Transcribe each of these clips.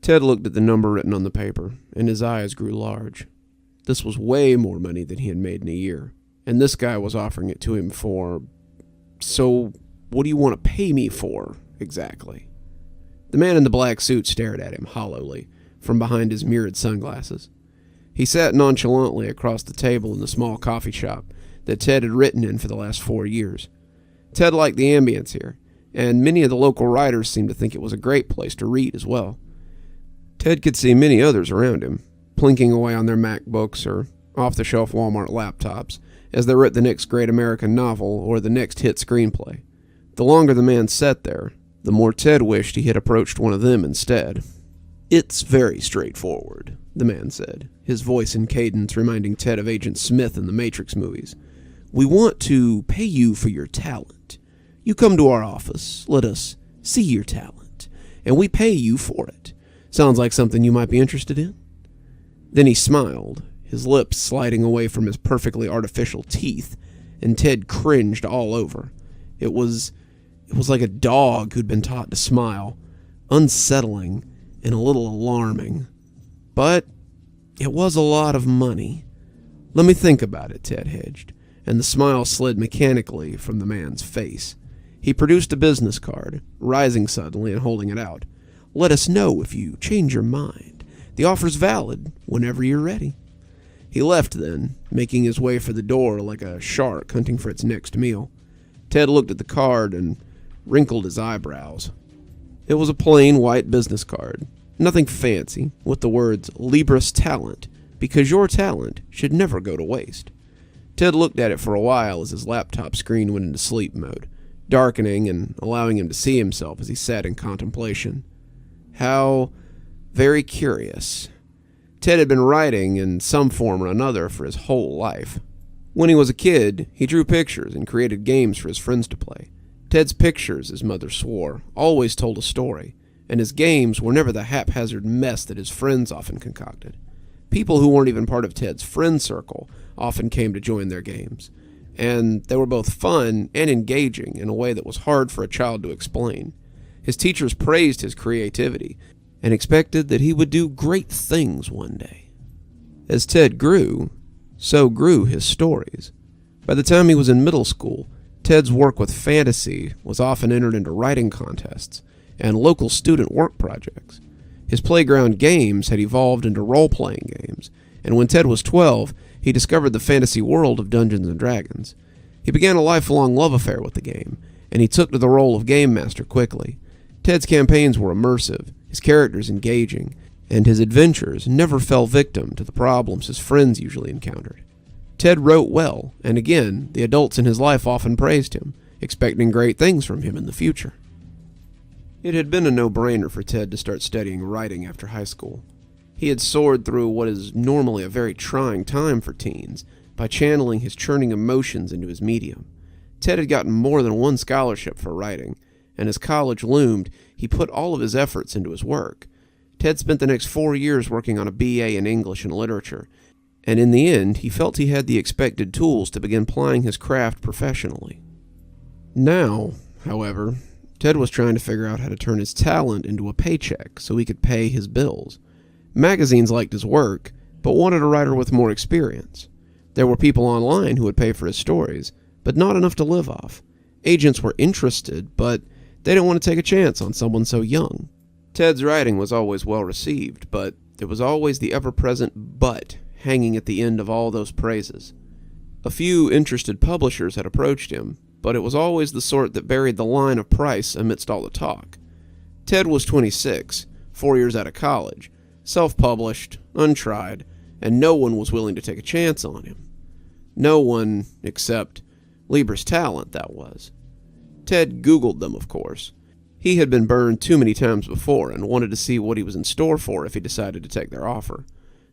Ted looked at the number written on the paper, and his eyes grew large. This was way more money than he had made in a year, and this guy was offering it to him for... So, what do you want to pay me for, exactly? The man in the black suit stared at him hollowly from behind his mirrored sunglasses. He sat nonchalantly across the table in the small coffee shop that Ted had written in for the last 4 years. Ted liked the ambience here, and many of the local writers seemed to think it was a great place to read as well. Ted could see many others around him, plinking away on their MacBooks or off-the-shelf Walmart laptops as they wrote the next great American novel or the next hit screenplay. The longer the man sat there, the more Ted wished he had approached one of them instead. "It's very straightforward," the man said, his voice in cadence reminding Ted of Agent Smith in the Matrix movies. "We want to pay you for your talent. You come to our office, let us see your talent, and we pay you for it. Sounds like something you might be interested in?" Then he smiled, his lips sliding away from his perfectly artificial teeth, and Ted cringed all over. It was like a dog who'd been taught to smile, unsettling and a little alarming. But it was a lot of money. "Let me think about it," Ted hedged, and the smile slid mechanically from the man's face. He produced a business card, rising suddenly and holding it out. "Let us know if you change your mind. The offer's valid whenever you're ready." He left then, making his way for the door like a shark hunting for its next meal. Ted looked at the card and wrinkled his eyebrows. It was a plain white business card, nothing fancy, with the words "Libris Talent," because your talent should never go to waste. Ted looked at it for a while as his laptop screen went into sleep mode, darkening and allowing him to see himself as he sat in contemplation. How very curious. Ted had been writing in some form or another for his whole life. When he was a kid, he drew pictures and created games for his friends to play. Ted's pictures, his mother swore, always told a story, and his games were never the haphazard mess that his friends often concocted. People who weren't even part of Ted's friend circle often came to join their games, and they were both fun and engaging in a way that was hard for a child to explain. His teachers praised his creativity and expected that he would do great things one day. As Ted grew, so grew his stories. By the time he was in middle school, Ted's work with fantasy was often entered into writing contests and local student work projects. His playground games had evolved into role-playing games, and when Ted was 12, he discovered the fantasy world of Dungeons & Dragons. He began a lifelong love affair with the game, and he took to the role of game master quickly. Ted's campaigns were immersive, his characters engaging, and his adventures never fell victim to the problems his friends usually encountered. Ted wrote well, and again, the adults in his life often praised him, expecting great things from him in the future. It had been a no-brainer for Ted to start studying writing after high school. He had soared through what is normally a very trying time for teens by channeling his churning emotions into his medium. Ted had gotten more than one scholarship for writing, and as college loomed, he put all of his efforts into his work. Ted spent the next 4 years working on a BA in English and Literature, and in the end, he felt he had the expected tools to begin plying his craft professionally. Now, however, Ted was trying to figure out how to turn his talent into a paycheck so he could pay his bills. Magazines liked his work, but wanted a writer with more experience. There were people online who would pay for his stories, but not enough to live off. Agents were interested, but they didn't want to take a chance on someone so young. Ted's writing was always well received, but there was always the ever-present "but" hanging at the end of all those praises. A few interested publishers had approached him, but it was always the sort that buried the line of price amidst all the talk. Ted was 26, 4 years out of college, self-published, untried, and no one was willing to take a chance on him. No one except Libris Talent, that was. Ted Googled them, of course. He had been burned too many times before and wanted to see what he was in store for if he decided to take their offer.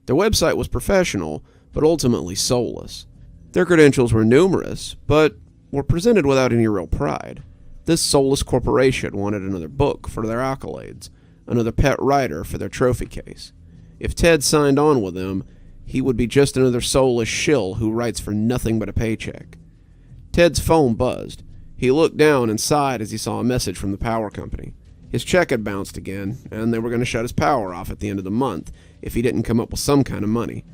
Their website was professional, but ultimately soulless. Their credentials were numerous, but were presented without any real pride. This soulless corporation wanted another book for their accolades, another pet writer for their trophy case. If Ted signed on with them, he would be just another soulless shill who writes for nothing but a paycheck. Ted's phone buzzed. He looked down and sighed as he saw a message from the power company. His check had bounced again, and they were going to shut his power off at the end of the month if he didn't come up with some kind of money.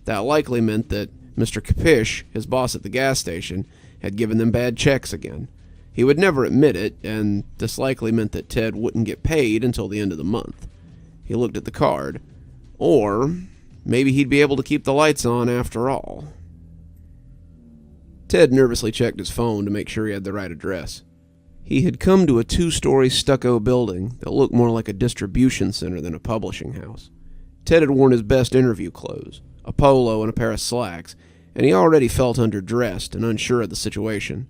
That likely meant that Mr. Capish, his boss at the gas station, had given them bad checks again. He would never admit it, and this likely meant that Ted wouldn't get paid until the end of the month. He looked at the card. Or maybe he'd be able to keep the lights on after all. Ted nervously checked his phone to make sure he had the right address. He had come to a 2-story stucco building that looked more like a distribution center than a publishing house. Ted had worn his best interview clothes, a polo and a pair of slacks, and he already felt underdressed and unsure of the situation.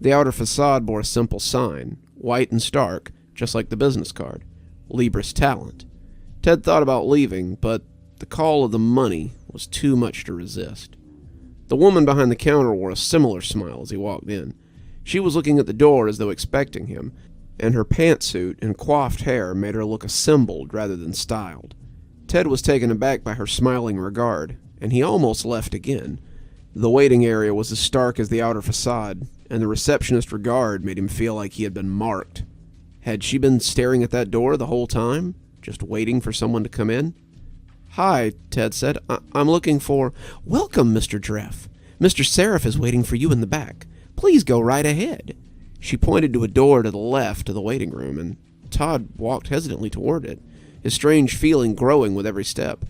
The outer facade bore a simple sign, white and stark, just like the business card: Libris Talent. Ted thought about leaving, but the call of the money was too much to resist. The woman behind the counter wore a similar smile as he walked in. She was looking at the door as though expecting him, and her pantsuit and coiffed hair made her look assembled rather than styled. Ted was taken aback by her smiling regard, and he almost left again. The waiting area was as stark as the outer facade, and the receptionist's regard made him feel like he had been marked. Had she been staring at that door the whole time, just waiting for someone to come in? "Hi," Ted said. I'm looking for—" "Welcome, Mr. Sereph. Mr. Sereph is waiting for you in the back. Please go right ahead." She pointed to a door to the left of the waiting room, and Todd walked hesitantly toward it, his strange feeling growing with every step.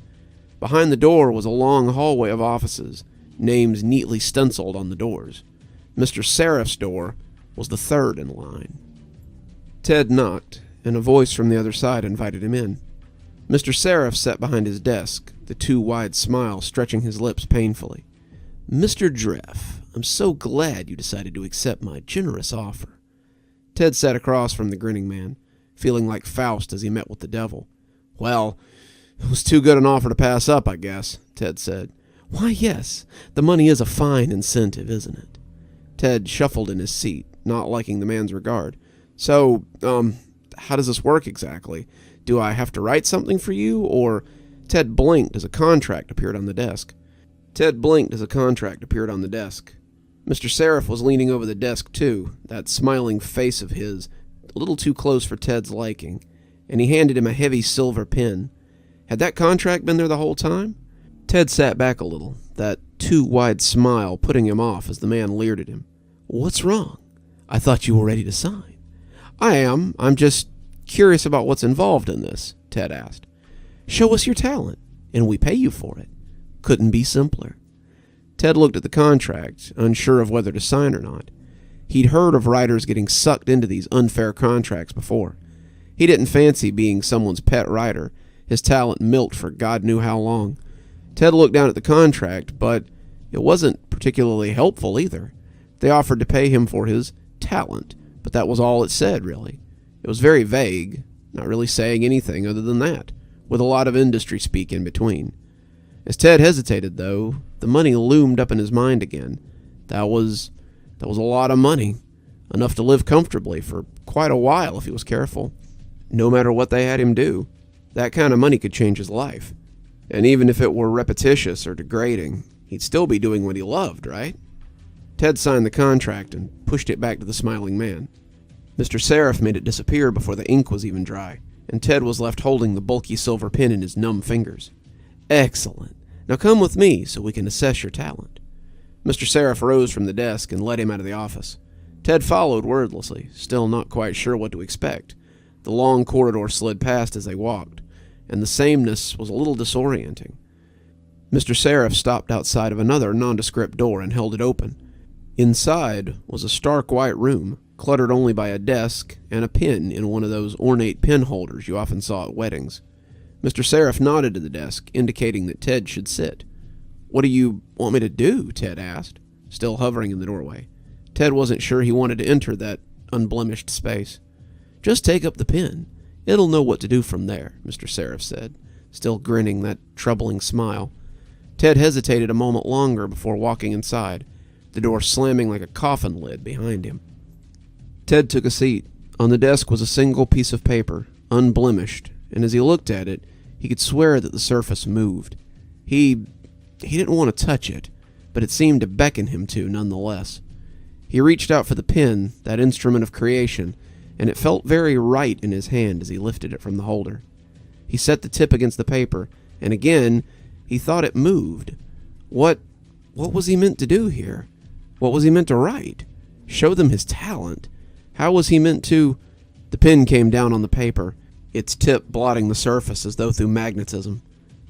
Behind the door was a long hallway of offices, names neatly stenciled on the doors. Mr. Sereph's door was the third in line. Ted knocked, and a voice from the other side invited him in. Mr. Sereph sat behind his desk, the too wide smile stretching his lips painfully. "Mr. Sereph, I'm so glad you decided to accept my generous offer." Ted sat across from the grinning man, feeling like Faust as he met with the devil. "Well, it was too good an offer to pass up, I guess," Ted said. "Why, yes. The money is a fine incentive, isn't it?" Ted shuffled in his seat, not liking the man's regard. "So, how does this work exactly? Do I have to write something for you, or—" Ted blinked as a contract appeared on the desk. Mr. Sereph was leaning over the desk, too, that smiling face of his, a little too close for Ted's liking, and he handed him a heavy silver pen. Had that contract been there the whole time? Ted sat back a little, that too wide smile putting him off as the man leered at him. "What's wrong? I thought you were ready to sign." "I am. I'm just curious about what's involved in this," Ted asked. "Show us your talent, and we pay you for it. Couldn't be simpler." Ted looked at the contract, unsure of whether to sign or not. He'd heard of writers getting sucked into these unfair contracts before. He didn't fancy being someone's pet writer, his talent milked for God knew how long. Ted looked down at the contract, but it wasn't particularly helpful either. They offered to pay him for his talent, but that was all it said, really. It was very vague, not really saying anything other than that, with a lot of industry speak in between. As Ted hesitated, though, the money loomed up in his mind again. That was a lot of money, enough to live comfortably for quite a while if he was careful. No matter what they had him do, that kind of money could change his life. And even if it were repetitious or degrading, he'd still be doing what he loved, right? Ted signed the contract and pushed it back to the smiling man. Mr. Sereph made it disappear before the ink was even dry, and Ted was left holding the bulky silver pen in his numb fingers. "Excellent. Now come with me so we can assess your talent." Mr. Sereph rose from the desk and led him out of the office. Ted followed wordlessly, still not quite sure what to expect. The long corridor slid past as they walked, and the sameness was a little disorienting. Mr. Sereph stopped outside of another nondescript door and held it open. Inside was a stark white room, cluttered only by a desk and a pin in one of those ornate pin holders you often saw at weddings. Mr. Sereph nodded to the desk, indicating that Ted should sit. "What do you want me to do?" Ted asked, still hovering in the doorway. Ted wasn't sure he wanted to enter that unblemished space. "Just take up the pen. It'll know what to do from there," Mr. Sereph said, still grinning that troubling smile. Ted hesitated a moment longer before walking inside, the door slamming like a coffin lid behind him. Ted took a seat. On the desk was a single piece of paper, unblemished, and as he looked at it, he could swear that the surface moved. He didn't want to touch it, but it seemed to beckon him to nonetheless. He reached out for the pen, that instrument of creation, and it felt very right in his hand as he lifted it from the holder. He set the tip against the paper, and again, he thought it moved. What was he meant to do here? What was he meant to write? Show them his talent? How was he meant to... The pen came down on the paper, its tip blotting the surface as though through magnetism.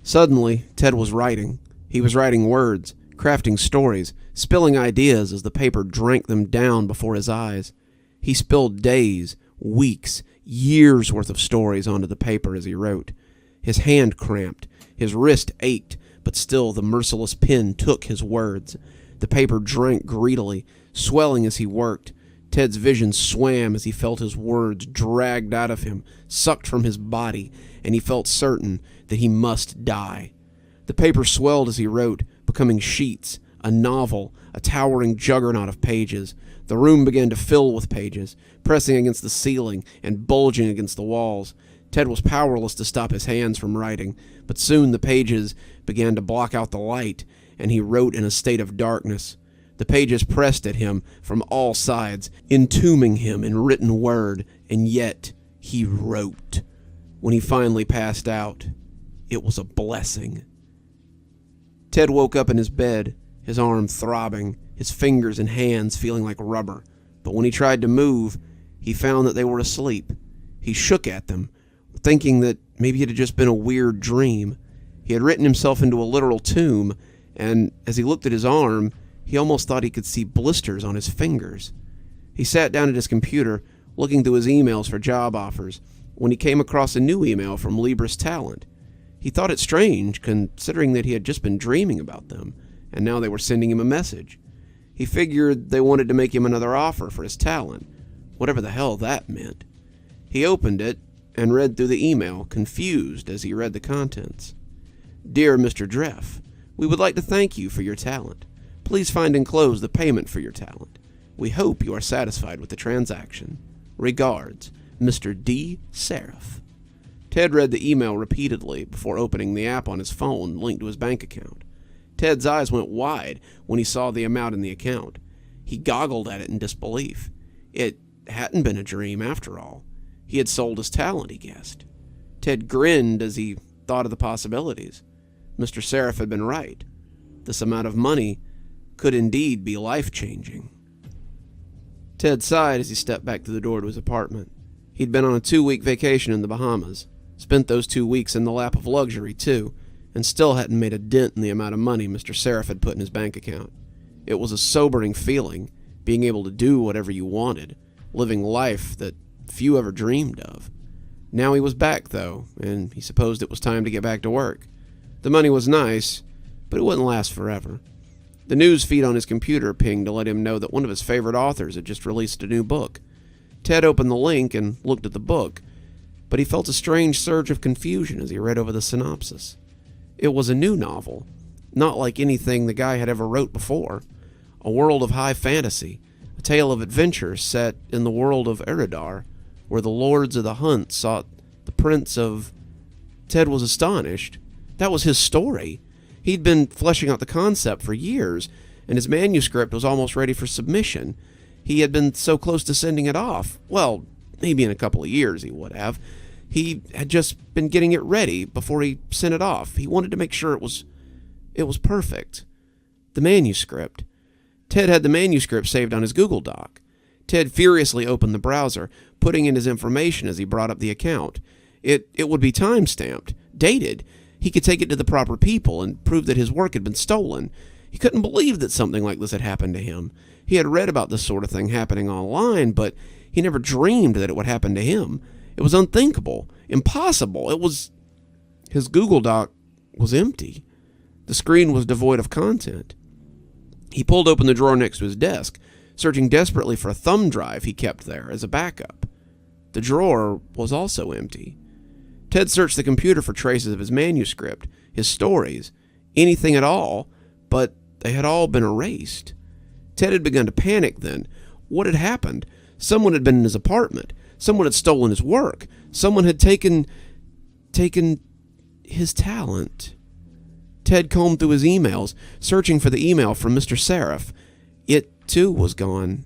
Suddenly, Ted was writing. He was writing words, crafting stories, spilling ideas as the paper drank them down before his eyes. He spilled days, weeks, years' worth of stories onto the paper as he wrote. His hand cramped, his wrist ached, but still the merciless pen took his words. The paper drank greedily, swelling as he worked. Ted's vision swam as he felt his words dragged out of him, sucked from his body, and he felt certain that he must die. The paper swelled as he wrote, becoming sheets, a novel, a towering juggernaut of pages. The room began to fill with pages, pressing against the ceiling and bulging against the walls. Ted was powerless to stop his hands from writing, but soon the pages began to block out the light, and he wrote in a state of darkness. The pages pressed at him from all sides, entombing him in written word, and yet he wrote. When he finally passed out, it was a blessing. Ted woke up in his bed, his arm throbbing, his fingers and hands feeling like rubber. But when he tried to move, he found that they were asleep. He shook at them, thinking that maybe it had just been a weird dream. He had written himself into a literal tomb, and as he looked at his arm, he almost thought he could see blisters on his fingers. He sat down at his computer, looking through his emails for job offers, when he came across a new email from Libris Talent. He thought it strange, considering that he had just been dreaming about them, and now they were sending him a message. He figured they wanted to make him another offer for his talent, whatever the hell that meant. He opened it and read through the email, confused as he read the contents. Dear Mr. Dreff, we would like to thank you for your talent. Please find enclosed the payment for your talent. We hope you are satisfied with the transaction. Regards, Mr. D. Sereph. Ted read the email repeatedly before opening the app on his phone linked to his bank account. Ted's eyes went wide when he saw the amount in the account. He goggled at it in disbelief. It hadn't been a dream after all. He had sold his talent, he guessed. Ted grinned as he thought of the possibilities. Mr. Sereph had been right. This amount of money could indeed be life-changing. Ted sighed as he stepped back through the door to his apartment. He'd been on a 2-week vacation in the Bahamas, spent those 2 weeks in the lap of luxury, too, and still hadn't made a dent in the amount of money Mr. Sereph had put in his bank account. It was a sobering feeling, being able to do whatever you wanted, living life that few ever dreamed of. Now he was back, though, and he supposed it was time to get back to work. The money was nice, but it wouldn't last forever. The news feed on his computer pinged to let him know that one of his favorite authors had just released a new book. Ted opened the link and looked at the book, but he felt a strange surge of confusion as he read over the synopsis. It was a new novel, not like anything the guy had ever wrote before. A world of high fantasy, a tale of adventure set in the world of Eridar, where the lords of the hunt sought the prince of... Ted was astonished. That was his story. He'd been fleshing out the concept for years, and his manuscript was almost ready for submission. He had been so close to sending it off. Well, maybe in a couple of years he would have. He had just been getting it ready before he sent it off. He wanted to make sure it was perfect. The manuscript. Ted had the manuscript saved on his Google Doc. Ted furiously opened the browser, putting in his information as he brought up the account. It would be time-stamped, dated. He could take it to the proper people and prove that his work had been stolen. He couldn't believe that something like this had happened to him. He had read about this sort of thing happening online, but he never dreamed that it would happen to him. It was unthinkable, impossible. His Google Doc was empty. The screen was devoid of content. He pulled open the drawer next to his desk, searching desperately for a thumb drive he kept there as a backup. The drawer was also empty. Ted searched the computer for traces of his manuscript, his stories, anything at all, but they had all been erased. Ted had begun to panic then. What had happened? Someone had been in his apartment. Someone had stolen his work. Someone had taken his talent. Ted combed through his emails, searching for the email from Mr. Sereph. It, too, was gone.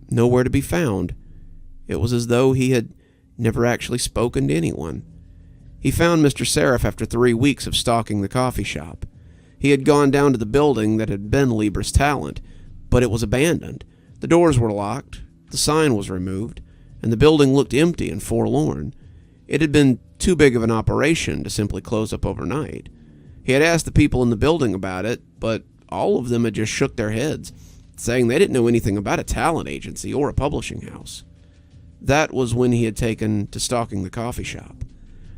Nowhere to be found. It was as though he had never actually spoken to anyone. He found Mr. Sereph after 3 weeks of stalking the coffee shop. He had gone down to the building that had been Libra's Talent, but it was abandoned. The doors were locked, the sign was removed, and the building looked empty and forlorn. It had been too big of an operation to simply close up overnight. He had asked the people in the building about it, but all of them had just shook their heads, saying they didn't know anything about a talent agency or a publishing house. That was when he had taken to stalking the coffee shop.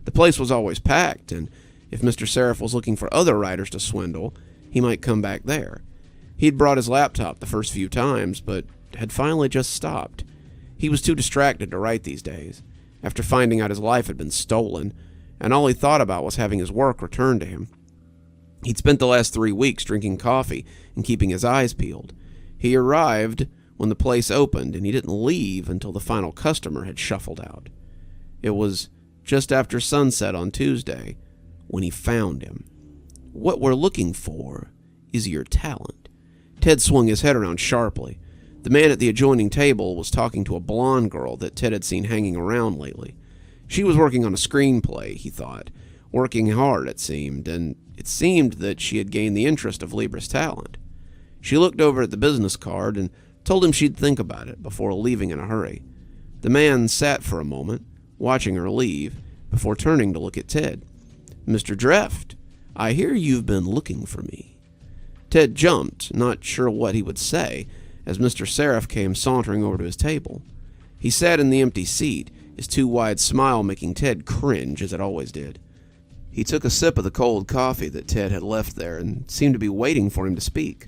The place was always packed, and if Mr. Sereph was looking for other writers to swindle, he might come back there. He'd brought his laptop the first few times, but had finally just stopped. He was too distracted to write these days, after finding out his life had been stolen, and all he thought about was having his work returned to him. He'd spent the last 3 weeks drinking coffee and keeping his eyes peeled. He arrived when the place opened, and he didn't leave until the final customer had shuffled out. It was just after sunset on Tuesday when he found him. "What we're looking for is your talent." Ted swung his head around sharply. The man at the adjoining table was talking to a blonde girl that Ted had seen hanging around lately. She was working on a screenplay, he thought. Working hard, it seemed, and it seemed that she had gained the interest of Libra's Talent. She looked over at the business card and told him she'd think about it before leaving in a hurry. The man sat for a moment, watching her leave, before turning to look at Ted. "Mr. Dreft, I hear you've been looking for me." Ted jumped, not sure what he would say, as Mr. Sereph came sauntering over to his table. He sat in the empty seat, his too wide smile making Ted cringe as it always did. He took a sip of the cold coffee that Ted had left there and seemed to be waiting for him to speak.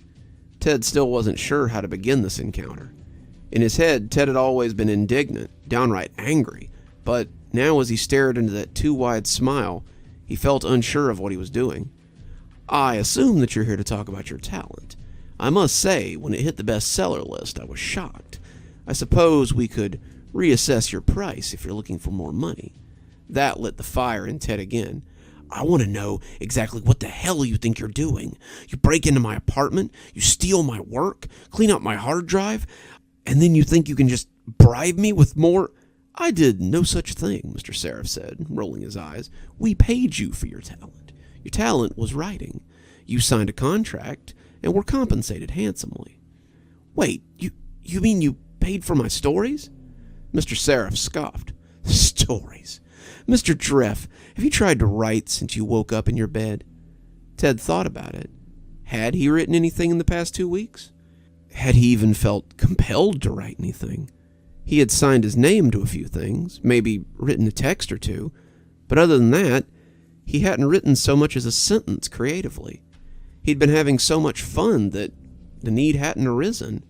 Ted still wasn't sure how to begin this encounter. In his head, Ted had always been indignant, downright angry, but now as he stared into that too wide smile, he felt unsure of what he was doing. "I assume that you're here to talk about your talent. I must say, when it hit the bestseller list, I was shocked. I suppose we could reassess your price if you're looking for more money." That lit the fire in Ted again. "I want to know exactly what the hell you think you're doing. You break into my apartment, you steal my work, clean out my hard drive, and then you think you can just bribe me with more—" "I did no such thing," Mr. Sereph said, rolling his eyes. "We paid you for your talent. Your talent was writing. You signed a contract and were compensated handsomely." "Wait, you mean you paid for my stories?" Mr. Sereph scoffed. "Stories? Mr. Dreft, have you tried to write since you woke up in your bed?" Ted thought about it. Had he written anything in the past 2 weeks? Had he even felt compelled to write anything? He had signed his name to a few things, maybe written a text or two, but other than that, he hadn't written so much as a sentence creatively. He'd been having so much fun that the need hadn't arisen,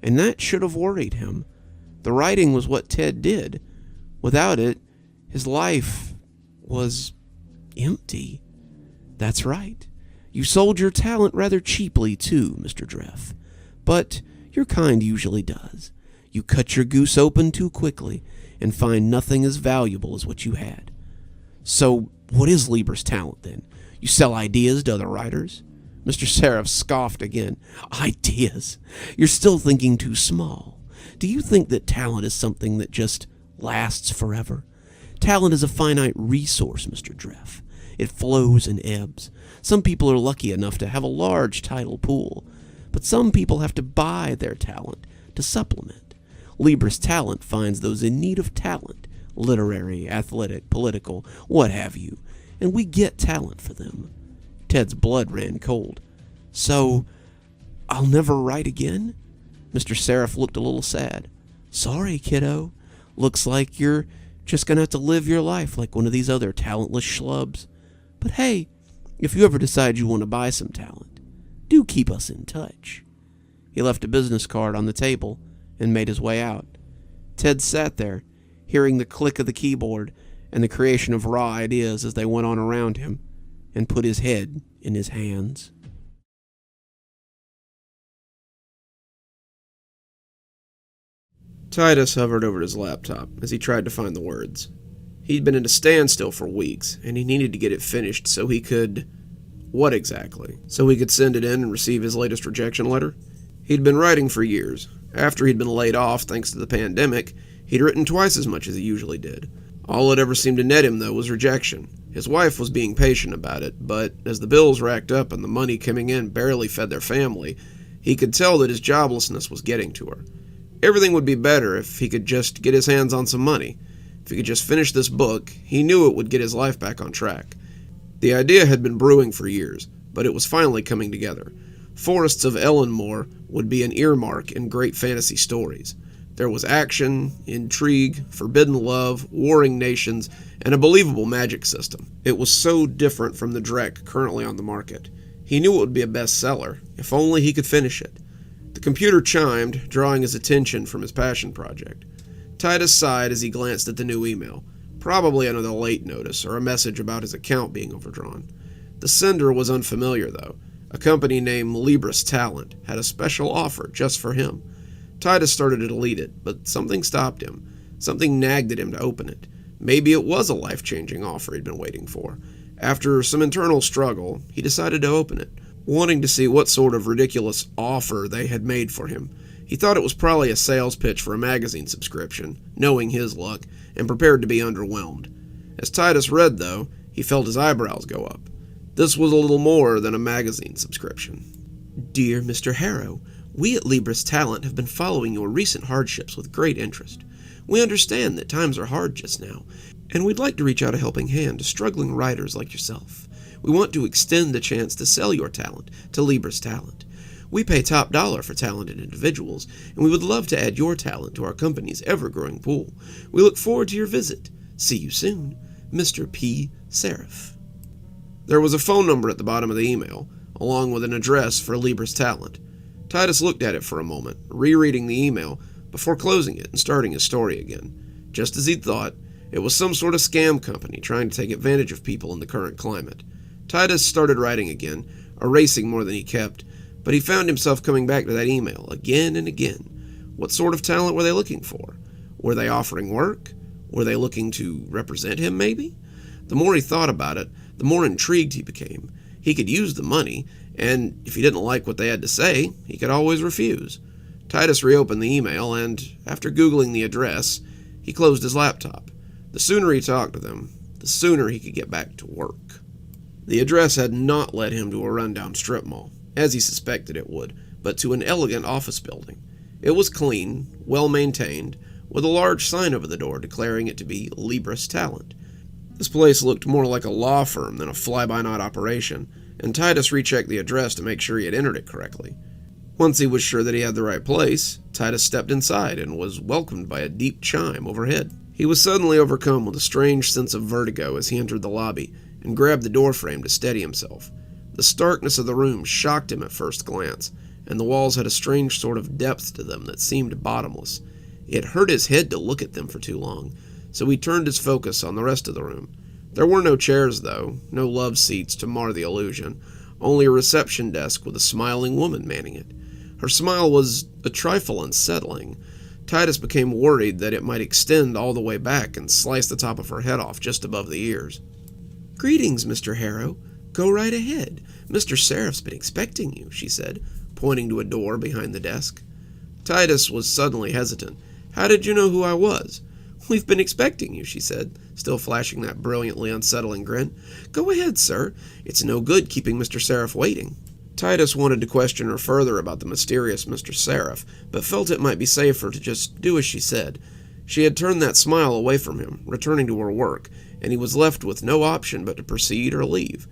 and that should have worried him. The writing was what Ted did. Without it, his life was empty. That's right. You sold your talent rather cheaply, too, Mr. Dreft. But your kind usually does. You cut your goose open too quickly and find nothing as valuable as what you had. So, what is Libra's Talent, then? You sell ideas to other writers? Mr. Sereph scoffed again. Ideas? You're still thinking too small. Do you think that talent is something that just lasts forever? Talent is a finite resource, Mr. Dreft. It flows and ebbs. Some people are lucky enough to have a large tidal pool, but some people have to buy their talent to supplement. Libra's Talent finds those in need of talent, literary, athletic, political, what have you, and we get talent for them. Ted's blood ran cold. So, I'll never write again? Mr. Sereph looked a little sad. Sorry, kiddo. Looks like you're just gonna have to live your life like one of these other talentless schlubs. But hey, if you ever decide you want to buy some talent, do keep us in touch. He left a business card on the table and made his way out. Ted sat there, hearing the click of the keyboard and the creation of raw ideas as they went on around him, and put his head in his hands. Titus hovered over his laptop as he tried to find the words. He'd been at a standstill for weeks, and he needed to get it finished so he could... What exactly? So he could send it in and receive his latest rejection letter? He'd been writing for years. After he'd been laid off thanks to the pandemic, He'd written twice as much as he usually did. All it ever seemed to net him, though, was rejection. His wife was being patient about it, but as the bills racked up and the money coming in barely fed their family, he could tell that his joblessness was getting to her. Everything would be better if he could just get his hands on some money. If he could just finish this book, he knew it would get his life back on track. The idea had been brewing for years, but it was finally coming together. Forests of Ellenmore would be an earmark in great fantasy stories. There was action, intrigue, forbidden love, warring nations, and a believable magic system. It was so different from the Drek currently on the market. He knew it would be a bestseller, if only he could finish it. The computer chimed, drawing his attention from his passion project. Titus sighed as he glanced at the new email. Probably another late notice, or a message about his account being overdrawn. The sender was unfamiliar, though. A company named Libris Talent had a special offer just for him. Titus started to delete it, but something stopped him. Something nagged at him to open it. Maybe it was a life-changing offer he'd been waiting for. After some internal struggle, he decided to open it, wanting to see what sort of ridiculous offer they had made for him. He thought it was probably a sales pitch for a magazine subscription, knowing his luck, and prepared to be underwhelmed. As Titus read, though, he felt his eyebrows go up. This was a little more than a magazine subscription. Dear Mr. Harrow, we at Libris Talent have been following your recent hardships with great interest. We understand that times are hard just now, and we'd like to reach out a helping hand to struggling writers like yourself. We want to extend the chance to sell your talent to Libris Talent. We pay top dollar for talented individuals, and we would love to add your talent to our company's ever-growing pool. We look forward to your visit. See you soon, Mr. P. Sereph. There was a phone number at the bottom of the email, along with an address for Libris Talent. Titus looked at it for a moment, rereading the email, before closing it and starting his story again. Just as he'd thought, it was some sort of scam company trying to take advantage of people in the current climate. Titus started writing again, erasing more than he kept, but he found himself coming back to that email again and again. What sort of talent were they looking for? Were they offering work? Were they looking to represent him, maybe? The more he thought about it, the more intrigued he became. He could use the money, and if he didn't like what they had to say, he could always refuse. Titus reopened the email, and after Googling the address, he closed his laptop. The sooner he talked to them, the sooner he could get back to work. The address had not led him to a rundown strip mall, as he suspected it would, but to an elegant office building. It was clean, well-maintained, with a large sign over the door declaring it to be Libris Talent. This place looked more like a law firm than a fly-by-night operation, and Titus rechecked the address to make sure he had entered it correctly. Once he was sure that he had the right place, Titus stepped inside and was welcomed by a deep chime overhead. He was suddenly overcome with a strange sense of vertigo as he entered the lobby and grabbed the doorframe to steady himself. The starkness of the room shocked him at first glance, and the walls had a strange sort of depth to them that seemed bottomless. It hurt his head to look at them for too long, so he turned his focus on the rest of the room. There were no chairs, though, no love seats to mar the illusion, only a reception desk with a smiling woman manning it. Her smile was a trifle unsettling. Titus became worried that it might extend all the way back and slice the top of her head off just above the ears. Greetings, Mr. Harrow. Go right ahead. Mr. Sereph's been expecting you, she said, pointing to a door behind the desk. Titus was suddenly hesitant. How did you know who I was? We've been expecting you, she said, still flashing that brilliantly unsettling grin. Go ahead, sir. It's no good keeping Mr. Sereph waiting. Titus wanted to question her further about the mysterious Mr. Sereph, but felt it might be safer to just do as she said. She had turned that smile away from him, returning to her work, and he was left with no option but to proceed or leave.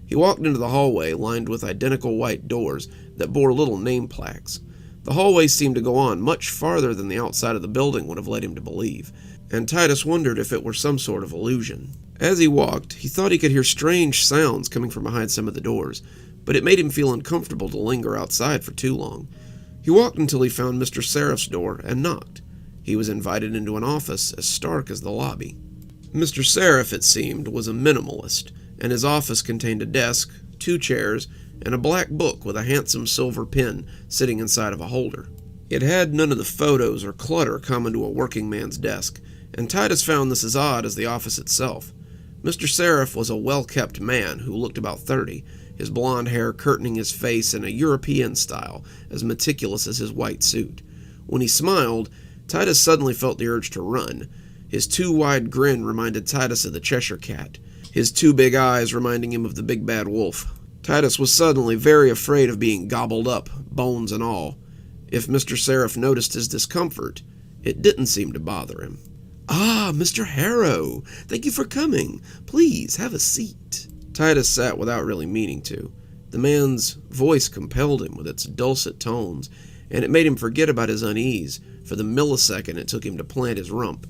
He walked into the hallway lined with identical white doors that bore little name plaques. The hallway seemed to go on much farther than the outside of the building would have led him to believe, and Titus wondered if it were some sort of illusion. As he walked, he thought he could hear strange sounds coming from behind some of the doors, but it made him feel uncomfortable to linger outside for too long. He walked until he found Mr. Sereph's door and knocked. He was invited into an office as stark as the lobby. Mr. Sereph, it seemed, was a minimalist, and his office contained a desk, 2 chairs, and a black book with a handsome silver pen sitting inside of a holder. It had none of the photos or clutter common to a working man's desk, and Titus found this as odd as the office itself. Mr. Sereph was a well-kept man who looked about 30, his blond hair curtaining his face in a European style, as meticulous as his white suit. When he smiled, Titus suddenly felt the urge to run. His too wide grin reminded Titus of the Cheshire Cat, his too big eyes reminding him of the big bad wolf. Titus was suddenly very afraid of being gobbled up, bones and all. If Mr. Sereph noticed his discomfort, it didn't seem to bother him. "Ah, Mr. Harrow, thank you for coming. Please, have a seat." Titus sat without really meaning to. The man's voice compelled him with its dulcet tones, and it made him forget about his unease for the millisecond it took him to plant his rump.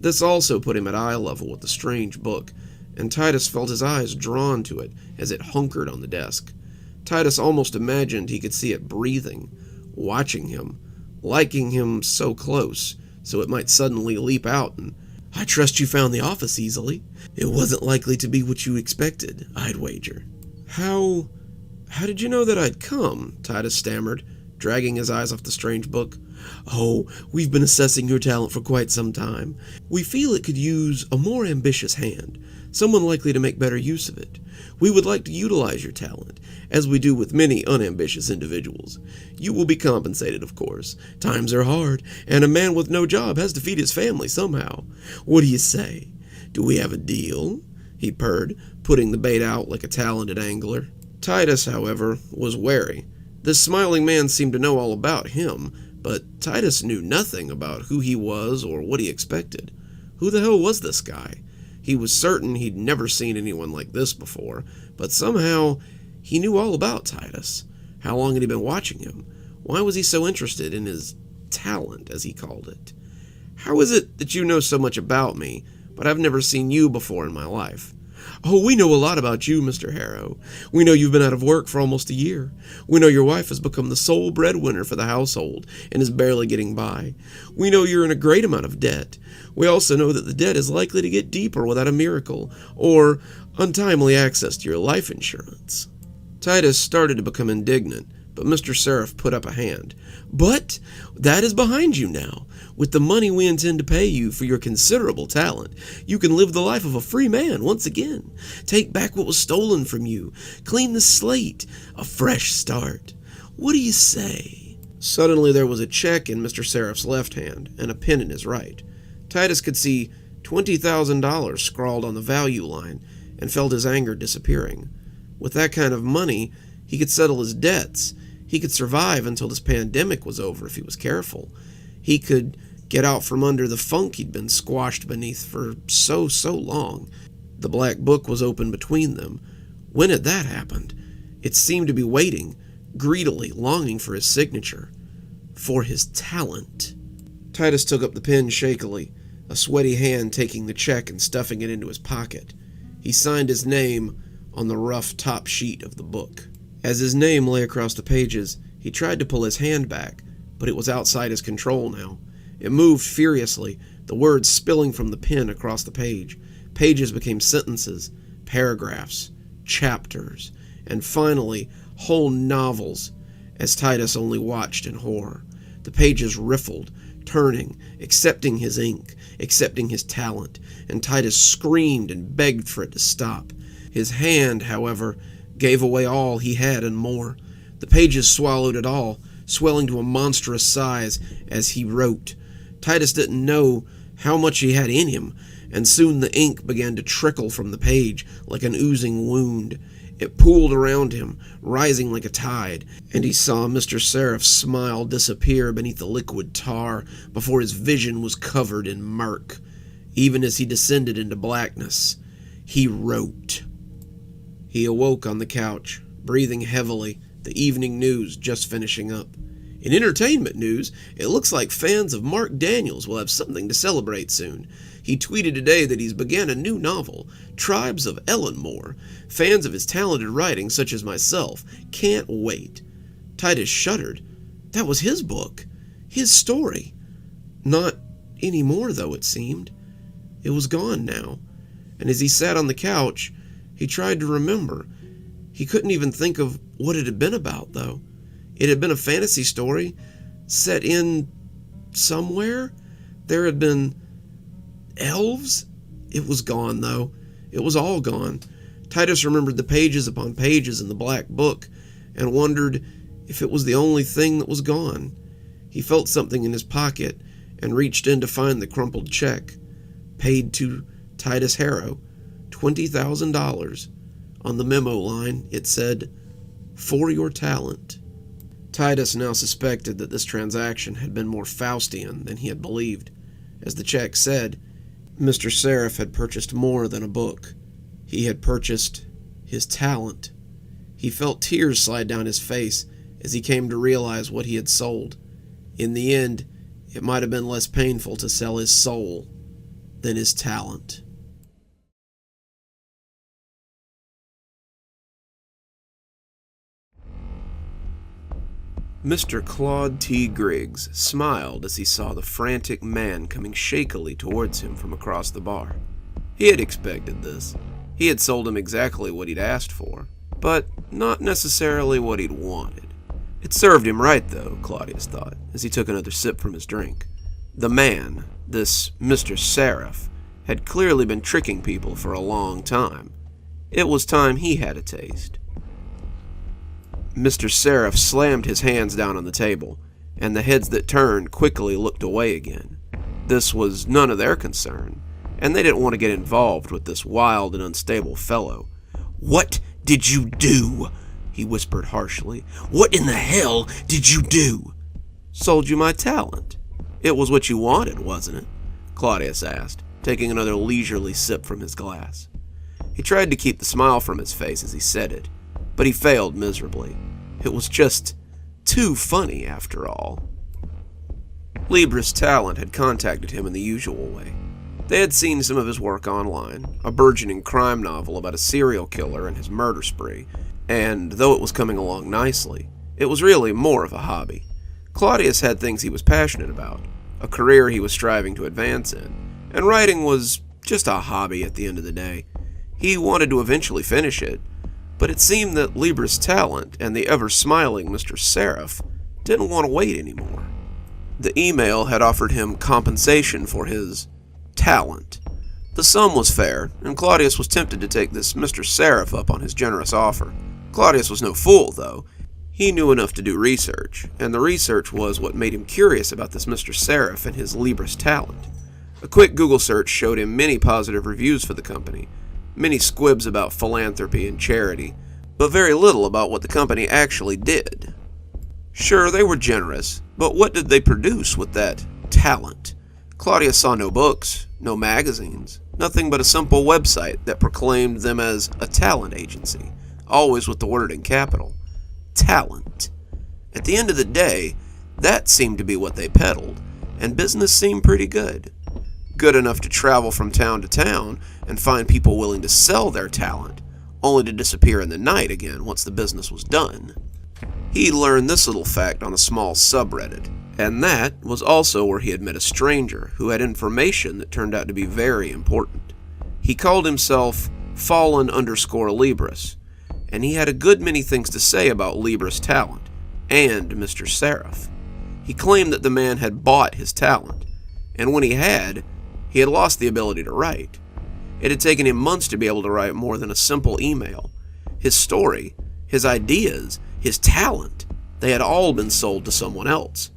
This also put him at eye level with the strange book, and Titus felt his eyes drawn to it as it hunkered on the desk. Titus almost imagined he could see it breathing, watching him, liking him so close, so it might suddenly leap out and, "I trust you found the office easily. It wasn't likely to be what you expected, I'd wager." How did you know that I'd come?" Titus stammered, dragging his eyes off the strange book. "Oh, we've been assessing your talent for quite some time. We feel it could use a more ambitious hand, someone likely to make better use of it. We would like to utilize your talent, as we do with many unambitious individuals. You will be compensated, of course. Times are hard, and a man with no job has to feed his family somehow. What do you say? Do we have a deal?" he purred, putting the bait out like a talented angler. Titus, however, was wary. This smiling man seemed to know all about him, but Titus knew nothing about who he was or what he expected. Who the hell was this guy? He was certain he'd never seen anyone like this before, but somehow he knew all about Titus. How long had he been watching him? Why was he so interested in his talent, as he called it? "How is it that you know so much about me, but I've never seen you before in my life?" "Oh, we know a lot about you, Mr. Harrow. We know you've been out of work for almost a year. We know your wife has become the sole breadwinner for the household and is barely getting by. We know you're in a great amount of debt. We also know that the debt is likely to get deeper without a miracle or untimely access to your life insurance." Titus started to become indignant, but Mr. Sereph put up a hand. "But that is behind you now. With the money we intend to pay you for your considerable talent, you can live the life of a free man once again. Take back what was stolen from you. Clean the slate. A fresh start. What do you say?" Suddenly there was a check in Mr. Sereph's left hand and a pen in his right. Titus could see $20,000 scrawled on the value line and felt his anger disappearing. With that kind of money, he could settle his debts. He could survive until this pandemic was over if he was careful. He could get out from under the funk he'd been squashed beneath for so long. The black book was open between them. When had that happened? It seemed to be waiting, greedily longing for his signature. For his talent. Titus took up the pen shakily, a sweaty hand taking the check and stuffing it into his pocket. He signed his name on the rough top sheet of the book. As his name lay across the pages, he tried to pull his hand back, but it was outside his control now. It moved furiously, the words spilling from the pen across the page. Pages became sentences, paragraphs, chapters, and finally, whole novels, as Titus only watched in horror. The pages riffled, turning, accepting his ink, accepting his talent, and Titus screamed and begged for it to stop. His hand, however, gave away all he had and more. The pages swallowed it all, swelling to a monstrous size as he wrote. Titus didn't know how much he had in him, and soon the ink began to trickle from the page like an oozing wound. It pooled around him, rising like a tide, and he saw Mr. Sereph's smile disappear beneath the liquid tar before his vision was covered in murk. Even as he descended into blackness, he wrote. He awoke on the couch, breathing heavily, the evening news just finishing up. In entertainment news, it looks like fans of Mark Daniels will have something to celebrate soon. He tweeted today that he's began a new novel, Tribes of Ellenmore. Fans of his talented writing, such as myself, can't wait. Titus shuddered. That was his book. His story. Not anymore, though, it seemed. It was gone now. And as he sat on the couch, he tried to remember. He couldn't even think of what it had been about, though. It had been a fantasy story set in somewhere. There had been elves. It was gone, though. It was all gone. Titus remembered the pages upon pages in the black book and wondered if it was the only thing that was gone. He felt something in his pocket and reached in to find the crumpled check, paid to Titus Harrow $20,000. On the memo line, it said, "For your talent." Titus now suspected that this transaction had been more Faustian than he had believed. As the check said, Mr. Sereph had purchased more than a book. He had purchased his talent. He felt tears slide down his face as he came to realize what he had sold. In the end, it might have been less painful to sell his soul than his talent. Mr. Claude T. Griggs smiled as he saw the frantic man coming shakily towards him from across the bar. He had expected this. He had sold him exactly what he'd asked for, but not necessarily what he'd wanted. It served him right, though, Claudius thought, as he took another sip from his drink. The man, this Mr. Sereph, had clearly been tricking people for a long time. It was time he had a taste. Mr. Sereph slammed his hands down on the table, and the heads that turned quickly looked away again. This was none of their concern, and they didn't want to get involved with this wild and unstable fellow. "What did you do?" he whispered harshly. "What in the hell did you do?" "Sold you my talent. It was what you wanted, wasn't it?" Claudius asked, taking another leisurely sip from his glass. He tried to keep the smile from his face as he said it, but he failed miserably. It was just too funny, after all. Libris Talent had contacted him in the usual way. They had seen some of his work online, a burgeoning crime novel about a serial killer and his murder spree, and though it was coming along nicely, it was really more of a hobby. Claudius had things he was passionate about, a career he was striving to advance in, and writing was just a hobby at the end of the day. He wanted to eventually finish it, but it seemed that Libris Talent and the ever-smiling Mr. Sereph didn't want to wait anymore. The email had offered him compensation for his talent. The sum was fair, and Claudius was tempted to take this Mr. Sereph up on his generous offer. Claudius was no fool, though. He knew enough to do research, and the research was what made him curious about this Mr. Sereph and his Libris Talent. A quick Google search showed him many positive reviews for the company, many squibs about philanthropy and charity, but very little about what the company actually did. Sure, they were generous, but what did they produce with that talent? Claudius saw no books, no magazines, nothing but a simple website that proclaimed them as a talent agency, always with the word in capital. Talent. At the end of the day, that seemed to be what they peddled, and business seemed pretty good. Good enough to travel from town to town and find people willing to sell their talent, only to disappear in the night again once the business was done. He learned this little fact on a small subreddit, and that was also where he had met a stranger who had information that turned out to be very important. He called himself Fallen_Libris, and he had a good many things to say about Libris Talent and Mr. Sereph. He claimed that the man had bought his talent, and when he had lost the ability to write. It had taken him months to be able to write more than a simple email. His story, his ideas, his talent, they had all been sold to someone else.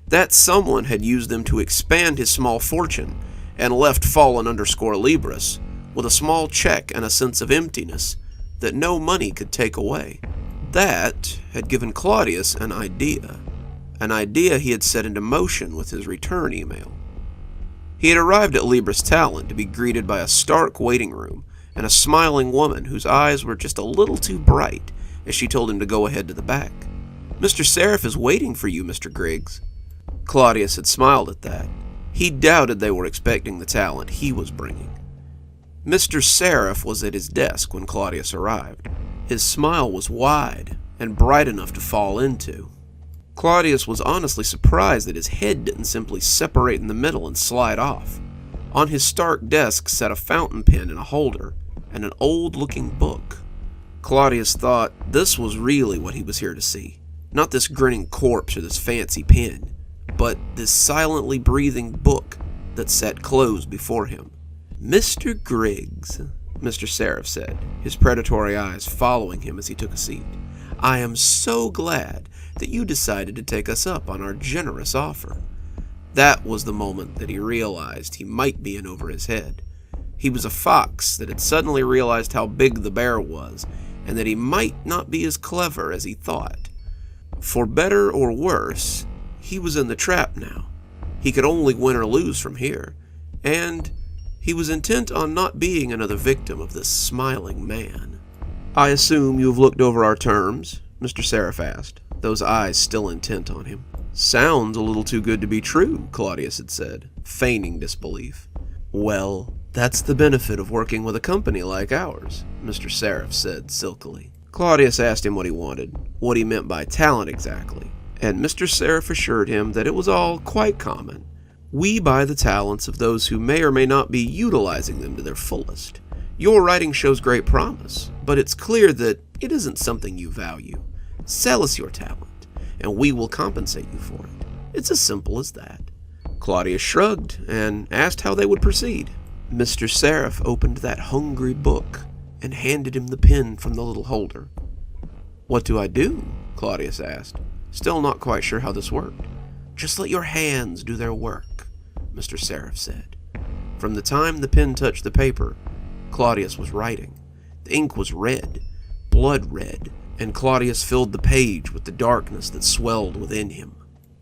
That someone had used them to expand his small fortune and left Fallen_Libris with a small check and a sense of emptiness that no money could take away. That had given Claudius an idea he had set into motion with his return email. He had arrived at Libris Talent to be greeted by a stark waiting room and a smiling woman whose eyes were just a little too bright as she told him to go ahead to the back. "Mr. Sereph is waiting for you, Mr. Griggs." Claudius had smiled at that. He doubted they were expecting the talent he was bringing. Mr. Sereph was at his desk when Claudius arrived. His smile was wide and bright enough to fall into. Claudius was honestly surprised that his head didn't simply separate in the middle and slide off. On his stark desk sat a fountain pen in a holder and an old-looking book. Claudius thought this was really what he was here to see. Not this grinning corpse or this fancy pen, but this silently breathing book that sat closed before him. "Mr. Griggs," Mr. Sereph said, his predatory eyes following him as he took a seat, "I am so glad that you decided to take us up on our generous offer. That was the moment that he realized he might be in over his head. He was a fox that had suddenly realized how big the bear was, and that he might not be as clever as he thought. For better or worse, he was in the trap now. He could only win or lose from here, and he was intent on not being another victim of this smiling man. "I assume you have looked over our terms?" Mr. Sereph asked, those eyes still intent on him. "Sounds a little too good to be true," Claudius had said, feigning disbelief. "Well, that's the benefit of working with a company like ours," Mr. Sereph said silkily. Claudius asked him what he wanted, what he meant by talent exactly, and Mr. Sereph assured him that it was all quite common. "We buy the talents of those who may or may not be utilizing them to their fullest. Your writing shows great promise, but it's clear that it isn't something you value. Sell us your talent, and we will compensate you for it. It's as simple as that." Claudius shrugged and asked how they would proceed. Mr. Sereph opened that hungry book and handed him the pen from the little holder. "What do I do?" Claudius asked, still not quite sure how this worked. "Just let your hands do their work," Mr. Sereph said. From the time the pen touched the paper, Claudius was writing. The ink was red, blood red, and Claudius filled the page with the darkness that swelled within him.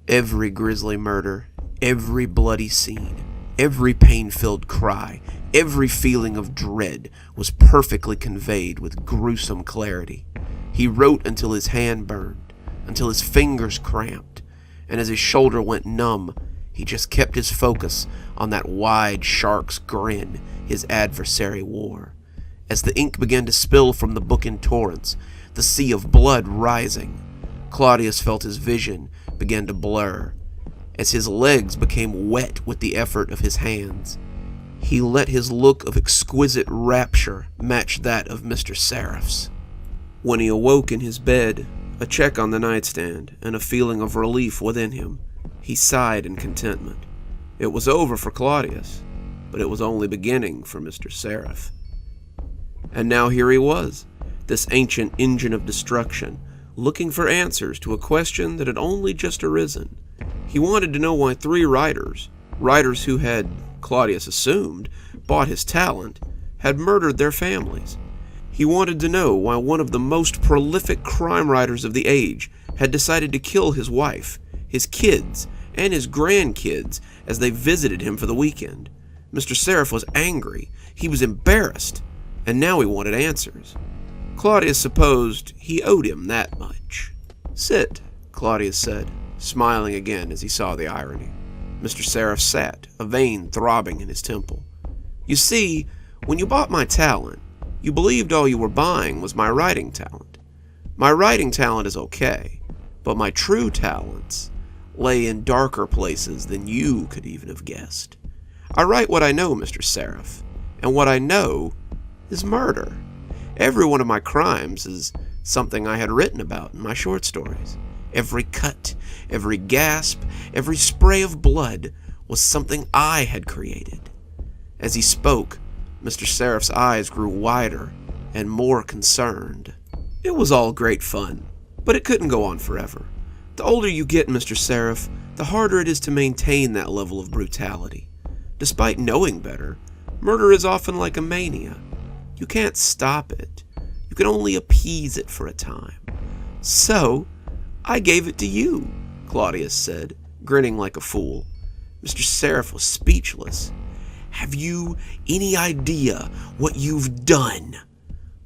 Every grisly murder, every bloody scene, every pain-filled cry, every feeling of dread was perfectly conveyed with gruesome clarity. He wrote until his hand burned, until his fingers cramped, and as his shoulder went numb, he just kept his focus on that wide shark's grin his adversary wore. As the ink began to spill from the book in torrents, the sea of blood rising, Claudius felt his vision begin to blur. As his legs became wet with the effort of his hands, he let his look of exquisite rapture match that of Mr. Sereph's. When he awoke in his bed, a check on the nightstand, and a feeling of relief within him, he sighed in contentment. It was over for Claudius, but it was only beginning for Mr. Sereph. And now here he was, this ancient engine of destruction, looking for answers to a question that had only just arisen. He wanted to know why 3 writers who had, Claudius assumed, bought his talent, had murdered their families. He wanted to know why one of the most prolific crime writers of the age had decided to kill his wife, his kids, and his grandkids as they visited him for the weekend. Mr. Sereph was angry, he was embarrassed, and now he wanted answers. Claudius supposed he owed him that much. "Sit," Claudius said, smiling again as he saw the irony. Mr. Sereph sat, a vein throbbing in his temple. "You see, when you bought my talent, you believed all you were buying was my writing talent. My writing talent is okay, but my true talents lay in darker places than you could even have guessed. I write what I know, Mr. Sereph, and what I know is murder. Every one of my crimes is something I had written about in my short stories. Every cut, every gasp, every spray of blood was something I had created." As he spoke, Mr. Sereph's eyes grew wider and more concerned. "It was all great fun, but it couldn't go on forever. The older you get, Mr. Sereph, the harder it is to maintain that level of brutality. Despite knowing better, murder is often like a mania. You can't stop it. You can only appease it for a time. So, I gave it to you," Claudius said, grinning like a fool. Mr. Sereph was speechless. "Have you any idea what you've done?"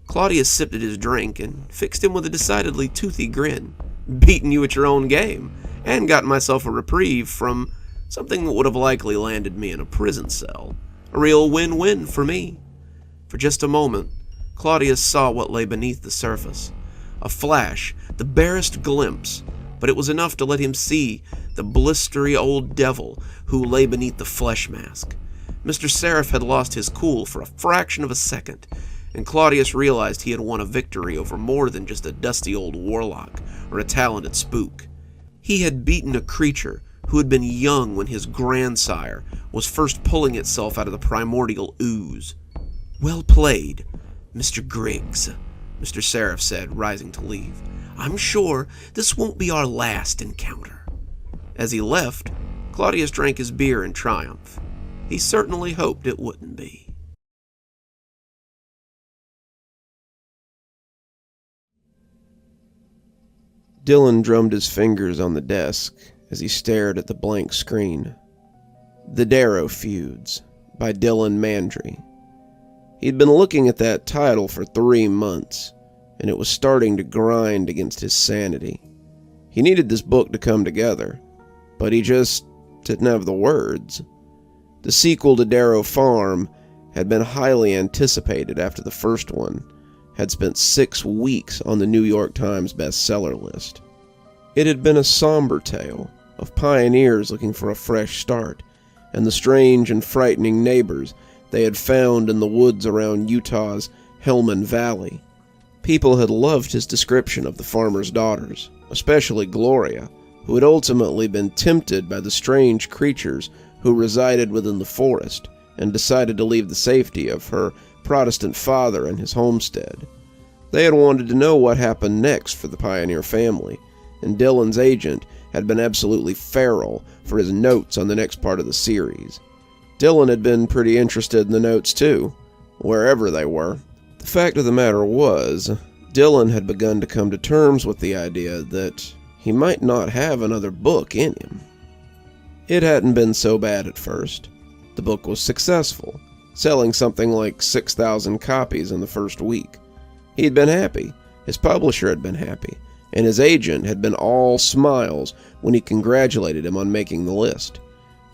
Claudius sipped at his drink and fixed him with a decidedly toothy grin. "Beaten you at your own game, and gotten myself a reprieve from something that would have likely landed me in a prison cell. A real win-win for me." For just a moment, Claudius saw what lay beneath the surface. A flash, the barest glimpse, but it was enough to let him see the blistery old devil who lay beneath the flesh mask. Mr. Sereph had lost his cool for a fraction of a second, and Claudius realized he had won a victory over more than just a dusty old warlock or a talented spook. He had beaten a creature who had been young when his grandsire was first pulling itself out of the primordial ooze. "Well played, Mr. Griggs," Mr. Sereph said, rising to leave. "I'm sure this won't be our last encounter." As he left, Claudius drank his beer in triumph. He certainly hoped it wouldn't be. Dylan drummed his fingers on the desk as he stared at the blank screen. The Darrow Feuds by Dylan Mandry. He'd been looking at that title for 3 months, and it was starting to grind against his sanity. He needed this book to come together, but he just didn't have the words. The sequel to Darrow Farm had been highly anticipated after the first one had spent 6 weeks on the New York Times bestseller list. It had been a somber tale of pioneers looking for a fresh start, and the strange and frightening neighbors they had found in the woods around Utah's Hellman Valley. People had loved his description of the farmer's daughters, especially Gloria, who had ultimately been tempted by the strange creatures who resided within the forest and decided to leave the safety of her Protestant father and his homestead. They had wanted to know what happened next for the pioneer family, and Dylan's agent had been absolutely feral for his notes on the next part of the series. Dylan had been pretty interested in the notes too, wherever they were. The fact of the matter was, Dylan had begun to come to terms with the idea that he might not have another book in him. It hadn't been so bad at first. The book was successful, selling something like 6,000 copies in the first week. He'd been happy, his publisher had been happy, and his agent had been all smiles when he congratulated him on making the list.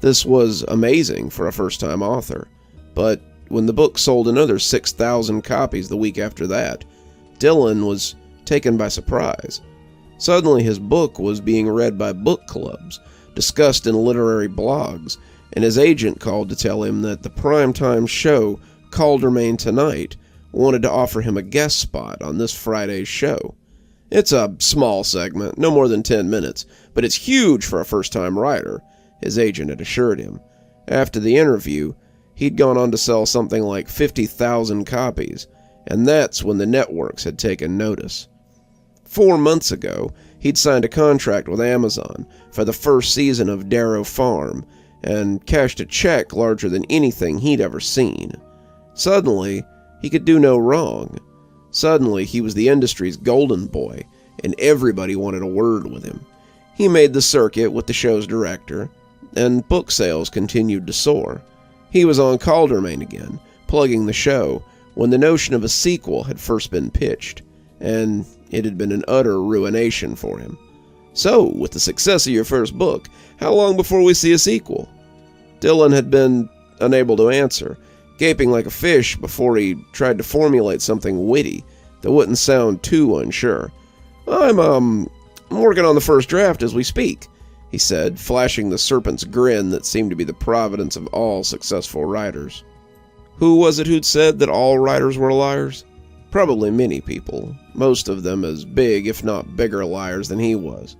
This was amazing for a first-time author, but when the book sold another 6,000 copies the week after that, Dylan was taken by surprise. Suddenly his book was being read by book clubs, discussed in literary blogs, and his agent called to tell him that the primetime show Caldermain Tonight wanted to offer him a guest spot on this Friday's show. It's a small segment, no more than 10 minutes, but it's huge for a first-time writer, his agent had assured him. After the interview, he'd gone on to sell something like 50,000 copies, and that's when the networks had taken notice. 4 months ago, he'd signed a contract with Amazon for the first season of Darrow Farm, and cashed a check larger than anything he'd ever seen. Suddenly, he could do no wrong. Suddenly, he was the industry's golden boy, and everybody wanted a word with him. He made the circuit with the show's director, and book sales continued to soar. He was on Caldermain again, plugging the show, when the notion of a sequel had first been pitched, and it had been an utter ruination for him. "So, with the success of your first book, how long before we see a sequel?" Dylan had been unable to answer, gaping like a fish before he tried to formulate something witty that wouldn't sound too unsure. I'm working on the first draft as we speak," he said, flashing the serpent's grin that seemed to be the providence of all successful writers. Who was it who'd said that all writers were liars? Probably many people, most of them as big, if not bigger liars than he was.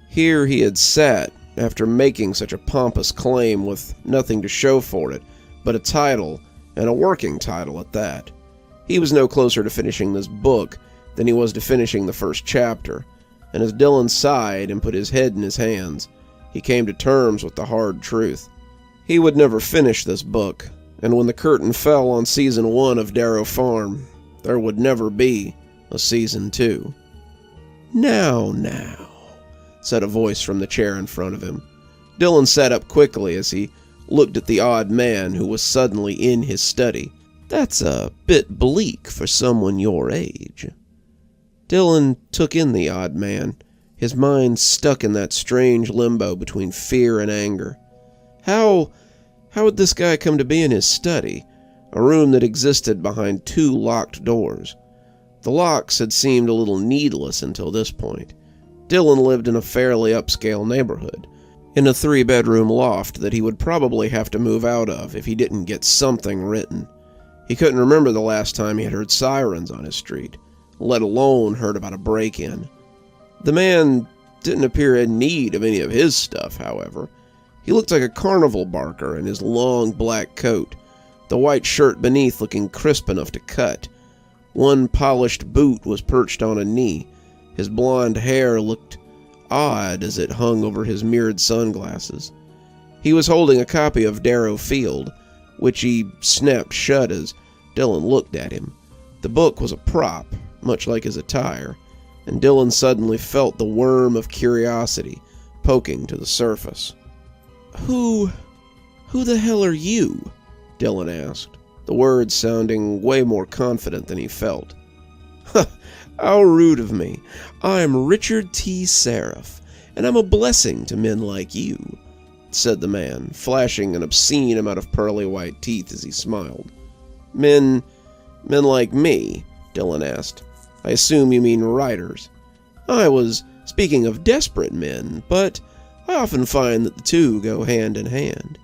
Here he had sat, after making such a pompous claim with nothing to show for it, but a title, and a working title at that. He was no closer to finishing this book than he was to finishing the first chapter, and as Dylan sighed and put his head in his hands, he came to terms with the hard truth. He would never finish this book, and when the curtain fell on Season 1 of Darrow Farm, there would never be a Season 2. Now, said a voice from the chair in front of him. Dylan sat up quickly as he looked at the odd man who was suddenly in his study. "That's a bit bleak for someone your age." Dylan took in the odd man, his mind stuck in that strange limbo between fear and anger. How had this guy come to be in his study, a room that existed behind 2 locked doors? The locks had seemed a little needless until this point. Dylan lived in a fairly upscale neighborhood, in a 3-bedroom loft that he would probably have to move out of if he didn't get something written. He couldn't remember the last time he had heard sirens on his street, let alone heard about a break-in. The man didn't appear in need of any of his stuff, however. He looked like a carnival barker in his long black coat, the white shirt beneath looking crisp enough to cut. One polished boot was perched on a knee. His blonde hair looked odd as it hung over his mirrored sunglasses. He was holding a copy of Darrow Field, which he snapped shut as Dylan looked at him. The book was a prop, much like his attire, and Dylan suddenly felt the worm of curiosity poking to the surface. Who the hell are you?" Dylan asked, the words sounding way more confident than he felt. "How rude of me. I'm Richard T. Sereph, and I'm a blessing to men like you," said the man, flashing an obscene amount of pearly white teeth as he smiled. Men like me?" Dylan asked. "I assume you mean writers." "I was speaking of desperate men, but I often find that the two go hand in hand."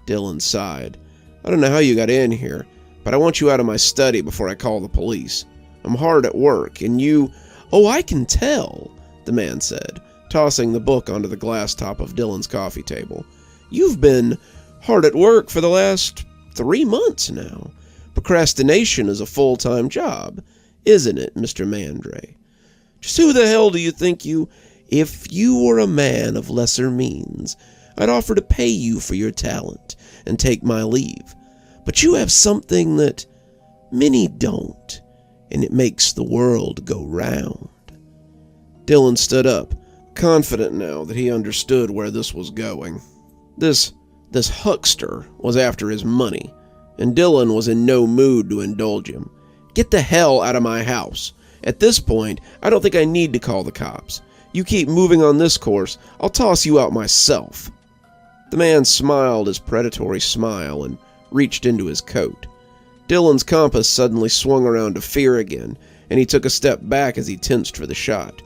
Dylan sighed. "I don't know how you got in here, but I want you out of my study before I call the police. I'm hard at work, and you—" "Oh, I can tell," the man said, tossing the book onto the glass top of Dylan's coffee table. "You've been hard at work for the last 3 months now. Procrastination is a full-time job, isn't it, Mr. Mandray? Just who the hell do you think you— If you were a man of lesser means, I'd offer to pay you for your talent and take my leave. But you have something that many don't, and it makes the world go round." Dylan stood up, confident now that he understood where this was going. This huckster was after his money, and Dylan was in no mood to indulge him. "Get the hell out of my house. At this point, I don't think I need to call the cops. You keep moving on this course, I'll toss you out myself." The man smiled his predatory smile and reached into his coat. Dylan's compass suddenly swung around to fear again, and he took a step back as he tensed for the shot.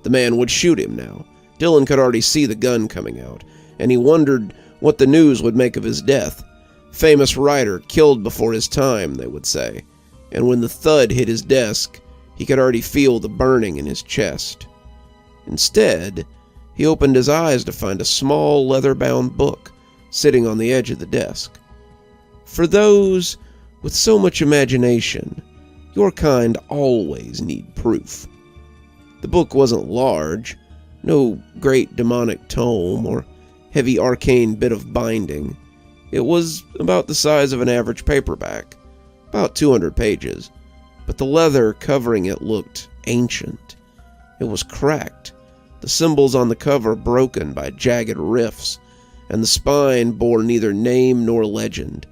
The man would shoot him now. Dylan could already see the gun coming out, and he wondered what the news would make of his death. Famous writer killed before his time, they would say. And when the thud hit his desk, he could already feel the burning in his chest. Instead, he opened his eyes to find a small leather-bound book sitting on the edge of the desk. "For those with so much imagination, your kind always need proof." The book wasn't large, no great demonic tome or heavy arcane bit of binding. It was about the size of an average paperback, about 200 pages, but the leather covering it looked ancient. It was cracked, the symbols on the cover broken by jagged rifts, and the spine bore neither name nor legend.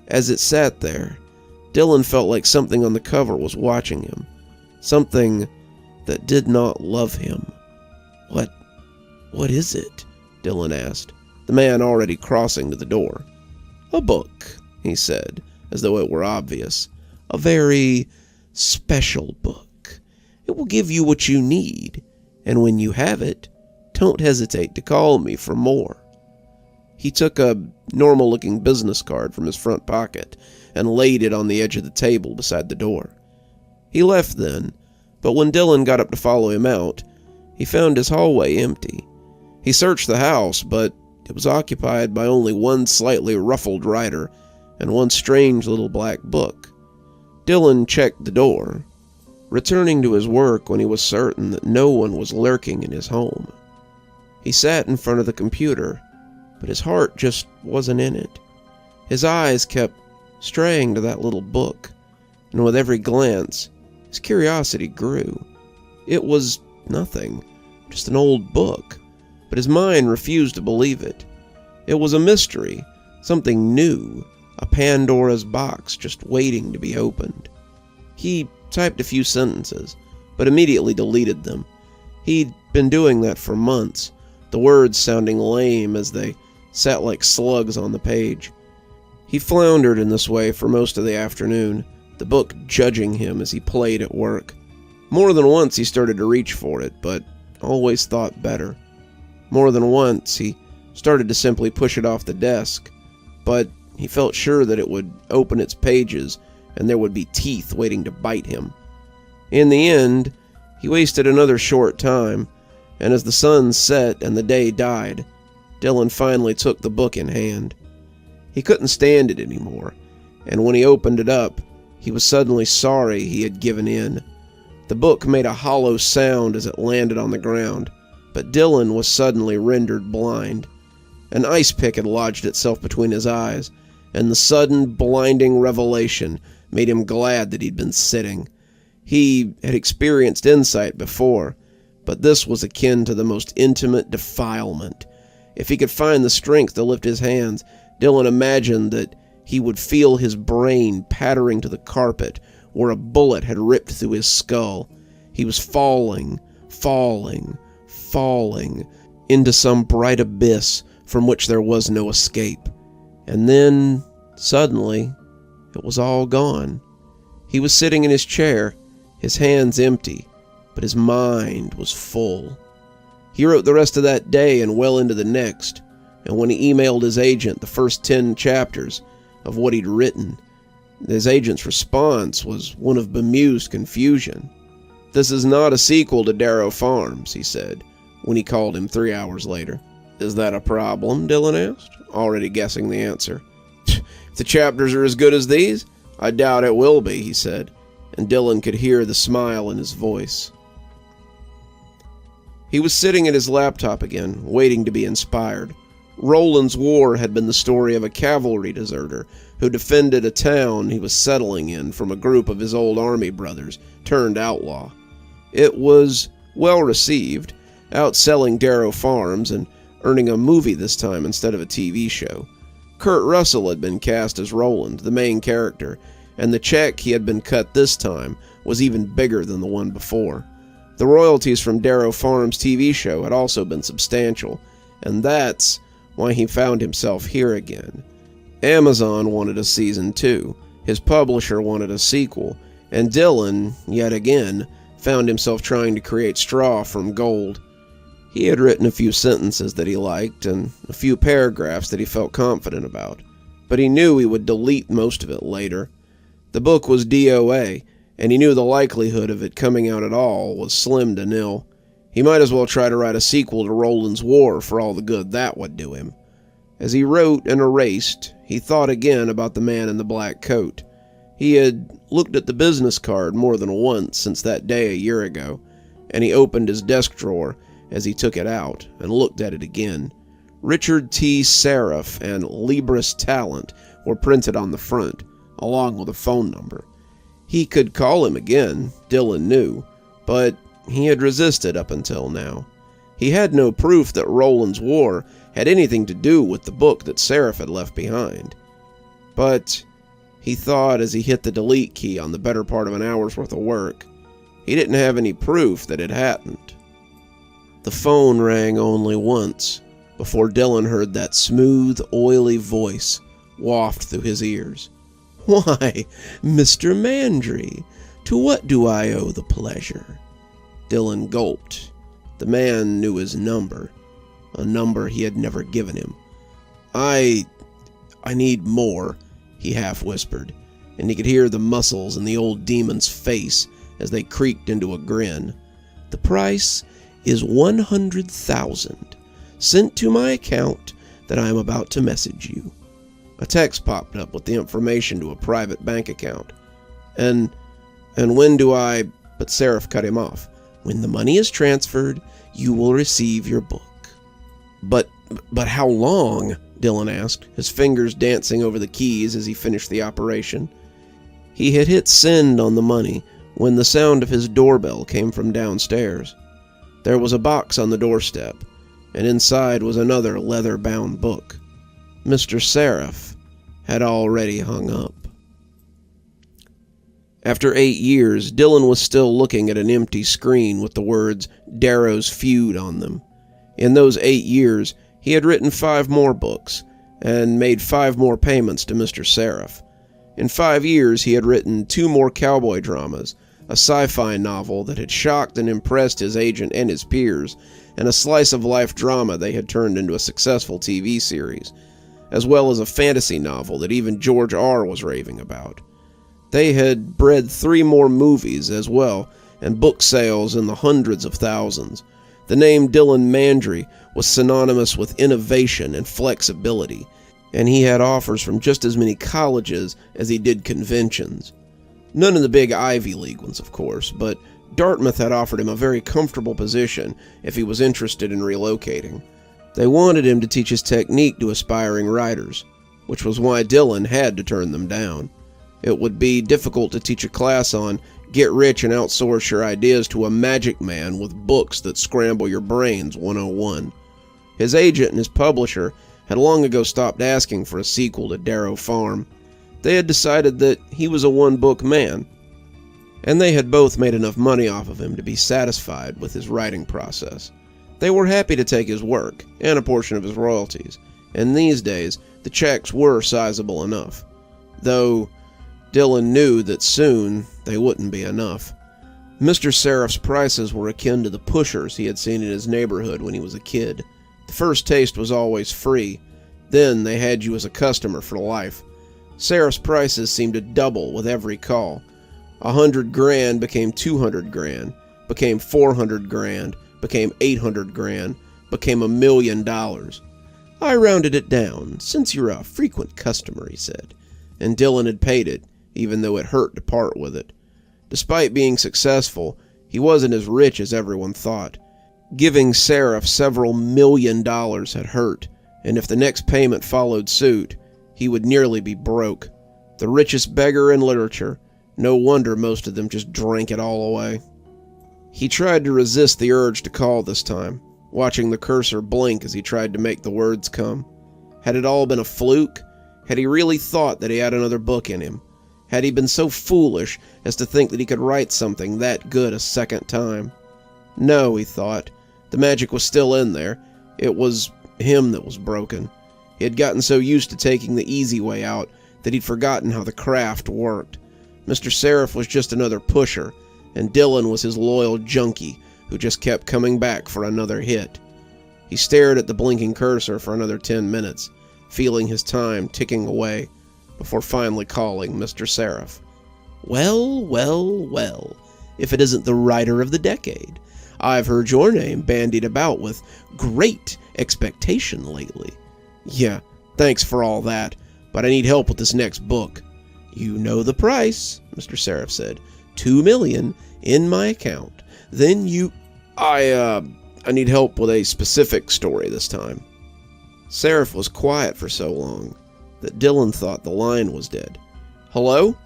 As it sat there, Dylan felt like something on the cover was watching him, something that did not love him. What is it?" Dylan asked, the man already crossing to the door. "A book," he said, as though it were obvious. "A very special book. It will give you what you need, and when you have it, don't hesitate to call me for more." He took a normal-looking business card from his front pocket and laid it on the edge of the table beside the door. He left then, but when Dylan got up to follow him out, he found his hallway empty. He searched the house, but it was occupied by only one slightly ruffled writer and one strange little black book. Dylan checked the door, returning to his work when he was certain that no one was lurking in his home. He sat in front of the computer, but his heart just wasn't in it. His eyes kept straying to that little book, and with every glance, his curiosity grew. It was nothing, just an old book, but his mind refused to believe it. It was a mystery, something new, a Pandora's box just waiting to be opened. He typed a few sentences, but immediately deleted them. He'd been doing that for months, the words sounding lame as they sat like slugs on the page. He floundered in this way for most of the afternoon, the book judging him as he played at work. More than once he started to reach for it, but always thought better. More than once he started to simply push it off the desk, but he felt sure that it would open its pages and there would be teeth waiting to bite him. In the end, he wasted another short time, and as the sun set and the day died, Dylan finally took the book in hand. He couldn't stand it anymore, and when he opened it up, he was suddenly sorry he had given in. The book made a hollow sound as it landed on the ground, but Dylan was suddenly rendered blind. An ice pick had lodged itself between his eyes, and the sudden, blinding revelation made him glad that he'd been sitting. He had experienced insight before, but this was akin to the most intimate defilement. If he could find the strength to lift his hands, Dylan imagined that he would feel his brain pattering to the carpet where a bullet had ripped through his skull. He was falling into some bright abyss from which there was no escape. And then, suddenly, it was all gone. He was sitting in his chair, his hands empty, but his mind was full. He wrote the rest of that day and well into the next, and when he emailed his agent the first 10 chapters of what he'd written, his agent's response was one of bemused confusion. "This is not a sequel to Darrow Farms," he said, when he called him 3 hours later. "Is that a problem?" Dylan asked, already guessing the answer. "If the chapters are as good as these, I doubt it will be," he said, and Dylan could hear the smile in his voice. He was sitting at his laptop again, waiting to be inspired. Roland's War had been the story of a cavalry deserter who defended a town he was settling in from a group of his old army brothers turned outlaw. It was well received, outselling Darrow Farms and earning a movie this time instead of a TV show. Kurt Russell had been cast as Roland, the main character, and the check he had been cut this time was even bigger than the one before. The royalties from Darrow Farms' TV show had also been substantial, and that's why he found himself here again. Amazon wanted a season 2, his publisher wanted a sequel, and Dylan, yet again, found himself trying to create straw from gold. He had written a few sentences that he liked, and a few paragraphs that he felt confident about, but he knew he would delete most of it later. The book was DOA, and he knew the likelihood of it coming out at all was slim to nil. He might as well try to write a sequel to Roland's War for all the good that would do him. As he wrote and erased, he thought again about the man in the black coat. He had looked at the business card more than once since that day a year ago, and he opened his desk drawer as he took it out and looked at it again. Richard T. Sereph and Libris Talent were printed on the front, along with a phone number. He could call him again, Dylan knew, but he had resisted up until now. He had no proof that Roland's War had anything to do with the book that Sereph had left behind. But, he thought as he hit the delete key on the better part of an hour's worth of work, he didn't have any proof that it hadn't. The phone rang only once before Dylan heard that smooth, oily voice waft through his ears. "Why, Mr. Mandry, to what do I owe the pleasure?" Dylan gulped. The man knew his number, a number he had never given him. I need more," he half whispered, and he could hear the muscles in the old demon's face as they creaked into a grin. "The price is 100,000, sent to my account that I am about to message you." A text popped up with the information to a private bank account. And when do I... But Sereph cut him off. "When the money is transferred, you will receive your book." But how long?" Dylan asked, his fingers dancing over the keys as he finished the operation. He had hit send on the money when the sound of his doorbell came from downstairs. There was a box on the doorstep, and inside was another leather-bound book. Mr. Sereph had already hung up. After 8 years, Dylan was still looking at an empty screen with the words Darrow's Feud on them. In those 8 years, he had written 5 more books and made 5 more payments to Mr. Sereph. In 5 years, he had written 2 more cowboy dramas, a sci-fi novel that had shocked and impressed his agent and his peers, and a slice-of-life drama they had turned into a successful TV series, as well as a fantasy novel that even George R. was raving about. They had bred 3 more movies as well, and book sales in the hundreds of thousands. The name Dylan Mandry was synonymous with innovation and flexibility, and he had offers from just as many colleges as he did conventions. None of the big Ivy League ones, of course, but Dartmouth had offered him a very comfortable position if he was interested in relocating. They wanted him to teach his technique to aspiring writers, which was why Dylan had to turn them down. It would be difficult to teach a class on get rich and outsource your ideas to a magic man with books that scramble your brains 101. His agent and his publisher had long ago stopped asking for a sequel to Darrow Farm. They had decided that he was a one-book man, and they had both made enough money off of him to be satisfied with his writing process. They were happy to take his work, and a portion of his royalties, and these days the checks were sizable enough, though Dylan knew that soon they wouldn't be enough. Mr. Sereth's prices were akin to the pushers he had seen in his neighborhood when he was a kid. The first taste was always free, then they had you as a customer for life. Sereth's prices seemed to double with every call. 100 grand became 200 grand, became 400 grand, became 800 grand, became $1 million. I rounded it down, since you're a frequent customer, he said, and Dylan had paid it, even though it hurt to part with it. Despite being successful, he wasn't as rich as everyone thought. Giving Sereph several $1 million had hurt, and if the next payment followed suit, he would nearly be broke. The richest beggar in literature. No wonder most of them just drank it all away. He tried to resist the urge to call this time, watching the cursor blink as he tried to make the words come. Had it all been a fluke? Had he really thought that he had another book in him? Had he been so foolish as to think that he could write something that good a second time? No, he thought. The magic was still in there. It was him that was broken. He had gotten so used to taking the easy way out that he'd forgotten how the craft worked. Mr. Sereph was just another pusher, and Dylan was his loyal junkie who just kept coming back for another hit. He stared at the blinking cursor for another 10 minutes, feeling his time ticking away, before finally calling Mr. Sereph. Well, well, well, if it isn't the writer of the decade. I've heard your name bandied about with great expectation lately. Yeah, thanks for all that, but I need help with this next book. You know the price, Mr. Sereph said. $2 million in my account. Then you... I need help with a specific story this time. Sereph was quiet for so long that Dylan thought the line was dead. Hello?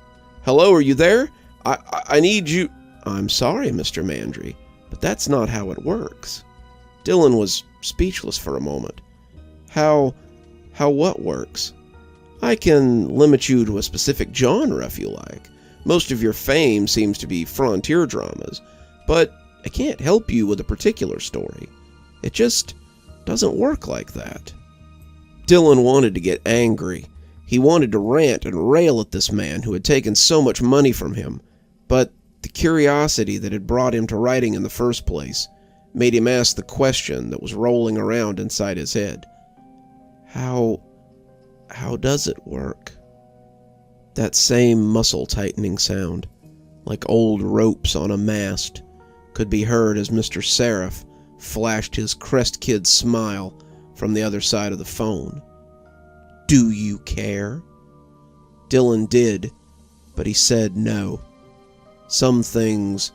Hello, are you there? I need you... I'm sorry, Mr. Mandry, but that's not how it works. Dylan was speechless for a moment. How what works? I can limit you to a specific genre if you like. Most of your fame seems to be frontier dramas, but I can't help you with a particular story. It just doesn't work like that. Dylan wanted to get angry. He wanted to rant and rail at this man who had taken so much money from him, but the curiosity that had brought him to writing in the first place made him ask the question that was rolling around inside his head. How does it work? That same muscle-tightening sound, like old ropes on a mast, could be heard as Mr. Sereph flashed his crest-kid smile from the other side of the phone. Do you care? Dylan did, but he said no. Some things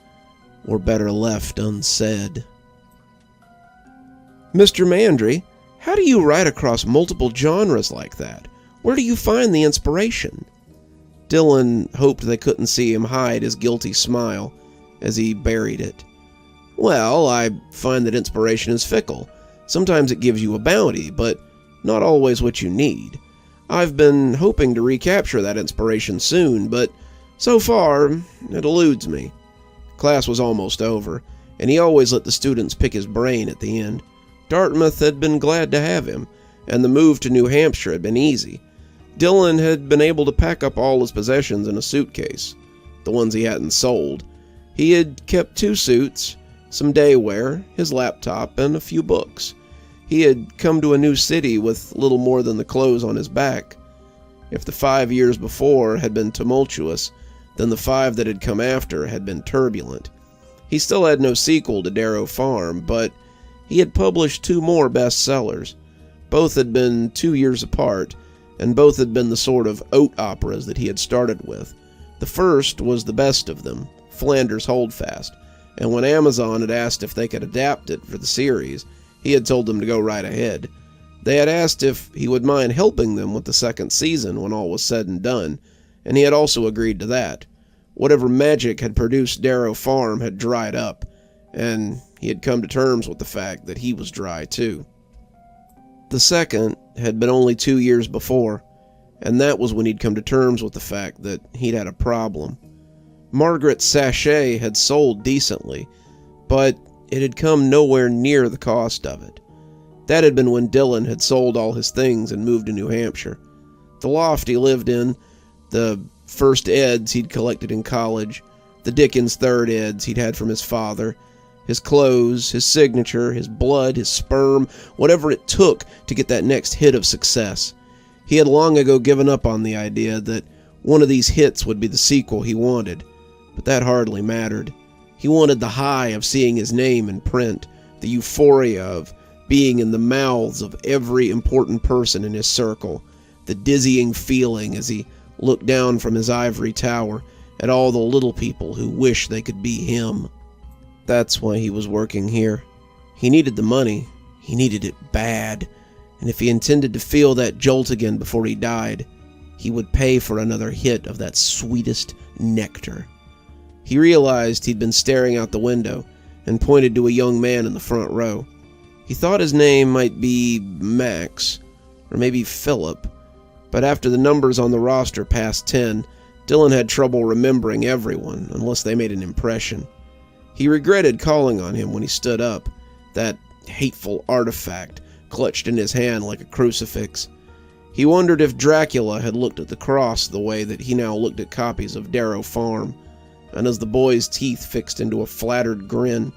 were better left unsaid. Mr. Mandry, how do you write across multiple genres like that? Where do you find the inspiration? Dylan hoped they couldn't see him hide his guilty smile as he buried it. Well, I find that inspiration is fickle. Sometimes it gives you a bounty, but not always what you need. I've been hoping to recapture that inspiration soon, but so far, it eludes me. Class was almost over, and he always let the students pick his brain at the end. Dartmouth had been glad to have him, and the move to New Hampshire had been easy. Dylan had been able to pack up all his possessions in a suitcase, the ones he hadn't sold. He had kept 2 suits, some day wear, his laptop, and a few books. He had come to a new city with little more than the clothes on his back. If the 5 years before had been tumultuous, then the 5 that had come after had been turbulent. He still had no sequel to Darrow Farm, but he had published 2 more bestsellers. Both had been 2 years apart, and both had been the sort of oat operas that he had started with. The first was the best of them, Flanders Holdfast, and when Amazon had asked if they could adapt it for the series, He had told them to go right ahead. They had asked if he would mind helping them with the second season when all was said and done, and he had also agreed to that. Whatever magic had produced Darrow Farm had dried up, and he had come to terms with the fact that he was dry too. The second had been only 2 years before, and that was when he'd come to terms with the fact that he'd had a problem. Margaret's sachet had sold decently, but it had come nowhere near the cost of it. That had been when Dylan had sold all his things and moved to New Hampshire. The loft he lived in, the first eds he'd collected in college, the Dickens third eds he'd had from his father, his clothes, his signature, his blood, his sperm, whatever it took to get that next hit of success. He had long ago given up on the idea that one of these hits would be the sequel he wanted, but that hardly mattered. He wanted the high of seeing his name in print, the euphoria of being in the mouths of every important person in his circle, the dizzying feeling as he looked down from his ivory tower at all the little people who wish they could be him. That's why he was working here. He needed the money. He needed it bad. And if he intended to feel that jolt again before he died, he would pay for another hit of that Sweetest Nectar. He realized he'd been staring out the window and pointed to a young man in the front row. He thought his name might be Max, or maybe Philip, but after the numbers on the roster passed 10, Dylan had trouble remembering everyone unless they made an impression. He regretted calling on him when he stood up, that hateful artifact clutched in his hand like a crucifix. He wondered if Dracula had looked at the cross the way that he now looked at copies of Darrow Farm, and as the boy's teeth fixed into a flattered grin,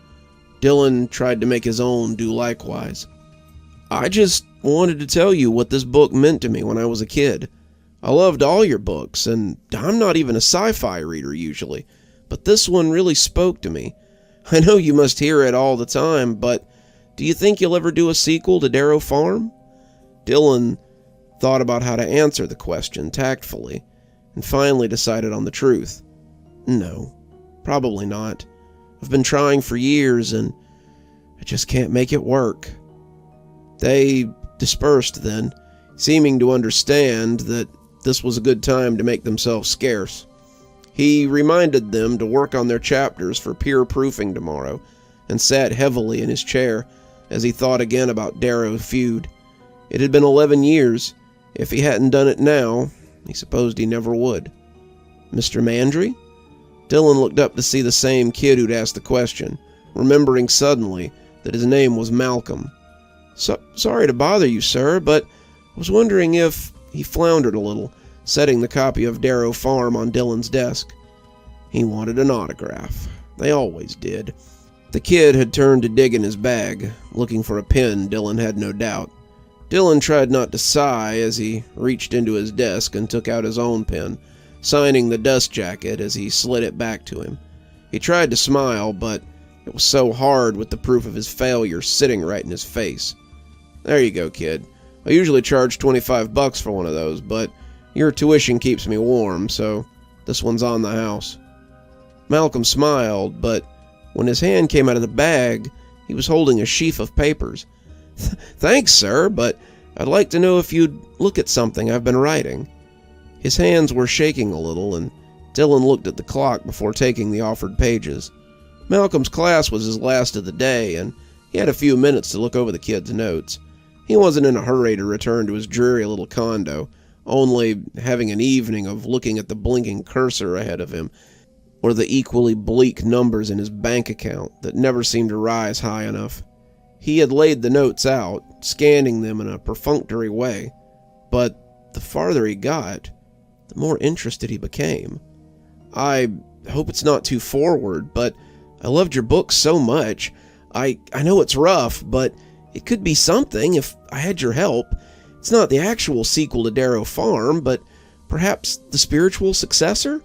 Dylan tried to make his own do likewise. "I just wanted to tell you what this book meant to me when I was a kid. I loved all your books, and I'm not even a sci-fi reader usually, but this one really spoke to me. I know you must hear it all the time, but do you think you'll ever do a sequel to Darrow Farm?" Dylan thought about how to answer the question tactfully, and finally decided on the truth. No, probably not. I've been trying for years, and I just can't make it work. They dispersed then, seeming to understand that this was a good time to make themselves scarce. He reminded them to work on their chapters for peer-proofing tomorrow, and sat heavily in his chair as he thought again about Darrow's feud. It had been 11 years. If he hadn't done it now, he supposed he never would. "Mr. Mandry?" Dylan looked up to see the same kid who'd asked the question, remembering suddenly that his name was Malcolm. Sorry to bother you, sir, but I was wondering if..." He floundered a little, setting the copy of Darrow Farm on Dylan's desk. He wanted an autograph. They always did. The kid had turned to dig in his bag, looking for a pen, Dylan had no doubt. Dylan tried not to sigh as he reached into his desk and took out his own pen, signing the dust jacket as he slid it back to him. He tried to smile, but it was so hard with the proof of his failure sitting right in his face. "There you go, kid. I usually charge $25 for one of those, but your tuition keeps me warm, so this one's on the house." Malcolm smiled, but when his hand came out of the bag, he was holding a sheaf of papers. "Thanks, sir, but I'd like to know if you'd look at something I've been writing." His hands were shaking a little, and Dylan looked at the clock before taking the offered pages. Malcolm's class was his last of the day, and he had a few minutes to look over the kid's notes. He wasn't in a hurry to return to his dreary little condo, only having an evening of looking at the blinking cursor ahead of him, or the equally bleak numbers in his bank account that never seemed to rise high enough. He had laid the notes out, scanning them in a perfunctory way, but the farther he got, the more interested he became. "I hope it's not too forward, but I loved your book so much. I know it's rough, but it could be something if I had your help. It's not the actual sequel to Darrow Farm, but perhaps the spiritual successor?"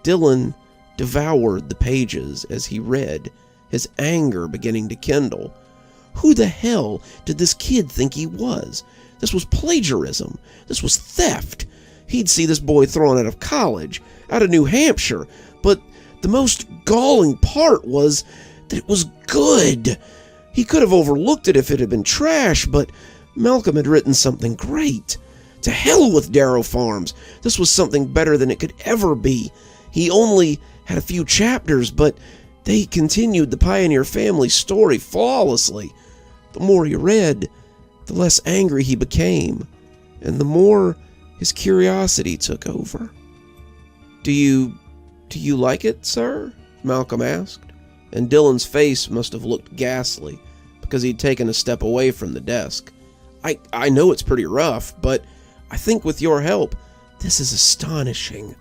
Dylan devoured the pages as he read, his anger beginning to kindle. Who the hell did this kid think he was? This was plagiarism. This was theft. He'd see this boy thrown out of college, out of New Hampshire, but the most galling part was that it was good. He could have overlooked it if it had been trash, but Malcolm had written something great. To hell with Darrow Farms. This was something better than it could ever be. He only had a few chapters, but they continued the Pioneer family story flawlessly. The more he read, the less angry he became, and the more his curiosity took over. Do you like it, sir?" Malcolm asked, and Dylan's face must have looked ghastly because he'd taken a step away from the desk. I know it's pretty rough, but I think with your help, this is astonishing,"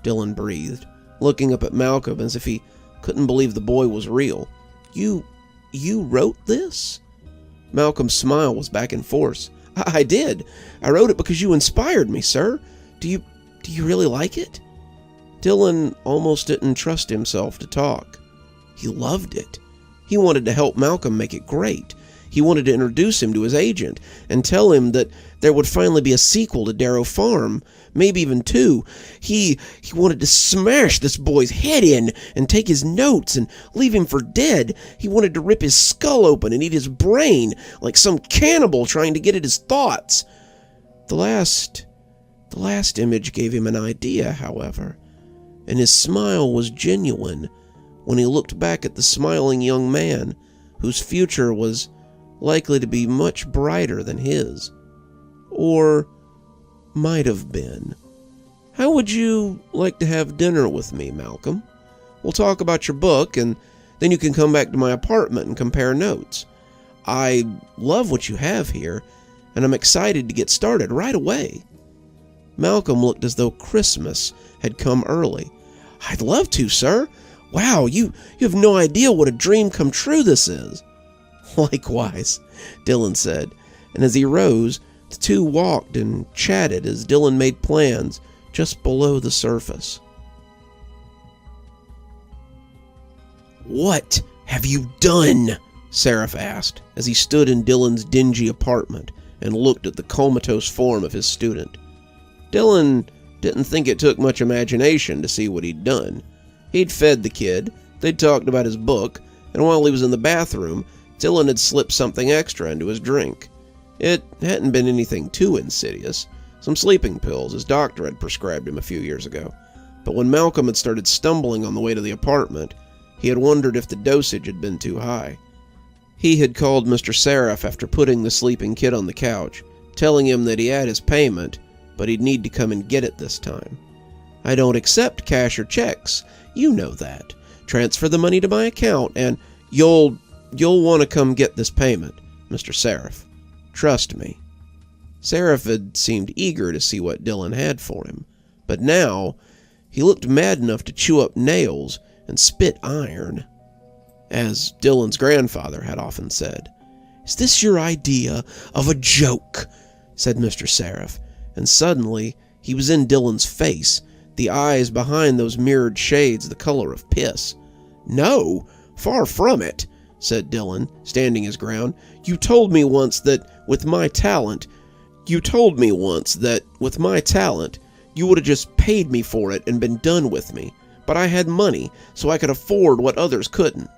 Dylan breathed, looking up at Malcolm as if he couldn't believe the boy was real. You wrote this?" Malcolm's smile was back in force. I did. I wrote it because you inspired me, sir. Do you really like it?" Dylan almost didn't trust himself to talk. He loved it. He wanted to help Malcolm make it great. He wanted to introduce him to his agent and tell him that there would finally be a sequel to Darrow Farm, maybe even 2. He wanted to smash this boy's head in and take his notes and leave him for dead. He wanted to rip his skull open and eat his brain like some cannibal trying to get at his thoughts. The last image gave him an idea, however, and his smile was genuine when he looked back at the smiling young man whose future was likely to be much brighter than his. Or might have been. "How would you like to have dinner with me, Malcolm? We'll talk about your book, and then you can come back to my apartment and compare notes. I love what you have here, and I'm excited to get started right away." Malcolm looked as though Christmas had come early. "I'd love to, sir. Wow, you have no idea what a dream come true this is." "Likewise," Dylan said, and as he rose, the two walked and chatted as Dylan made plans just below the surface. "What have you done?" Sereph asked as he stood in Dylan's dingy apartment and looked at the comatose form of his student. Dylan didn't think it took much imagination to see what he'd done. He'd fed the kid, they'd talked about his book, and while he was in the bathroom, Dylan had slipped something extra into his drink. It hadn't been anything too insidious, some sleeping pills his doctor had prescribed him a few years ago. But when Malcolm had started stumbling on the way to the apartment, he had wondered if the dosage had been too high. He had called Mr. Sereph after putting the sleeping kid on the couch, telling him that he had his payment, but he'd need to come and get it this time. "I don't accept cash or checks. You know that. Transfer the money to my account, and you'll want to come get this payment, Mr. Sereph. Trust me." Sereph had seemed eager to see what Dylan had for him, but now he looked mad enough to chew up nails and spit iron. As Dylan's grandfather had often said, "Is this your idea of a joke?" said Mr. Sereph, and suddenly he was in Dylan's face, the eyes behind those mirrored shades the color of piss. "No, far from it," said Dylan, standing his ground. You told me once that with my talent, you would have just paid me for it and been done with me. But I had money, so I could afford what others couldn't."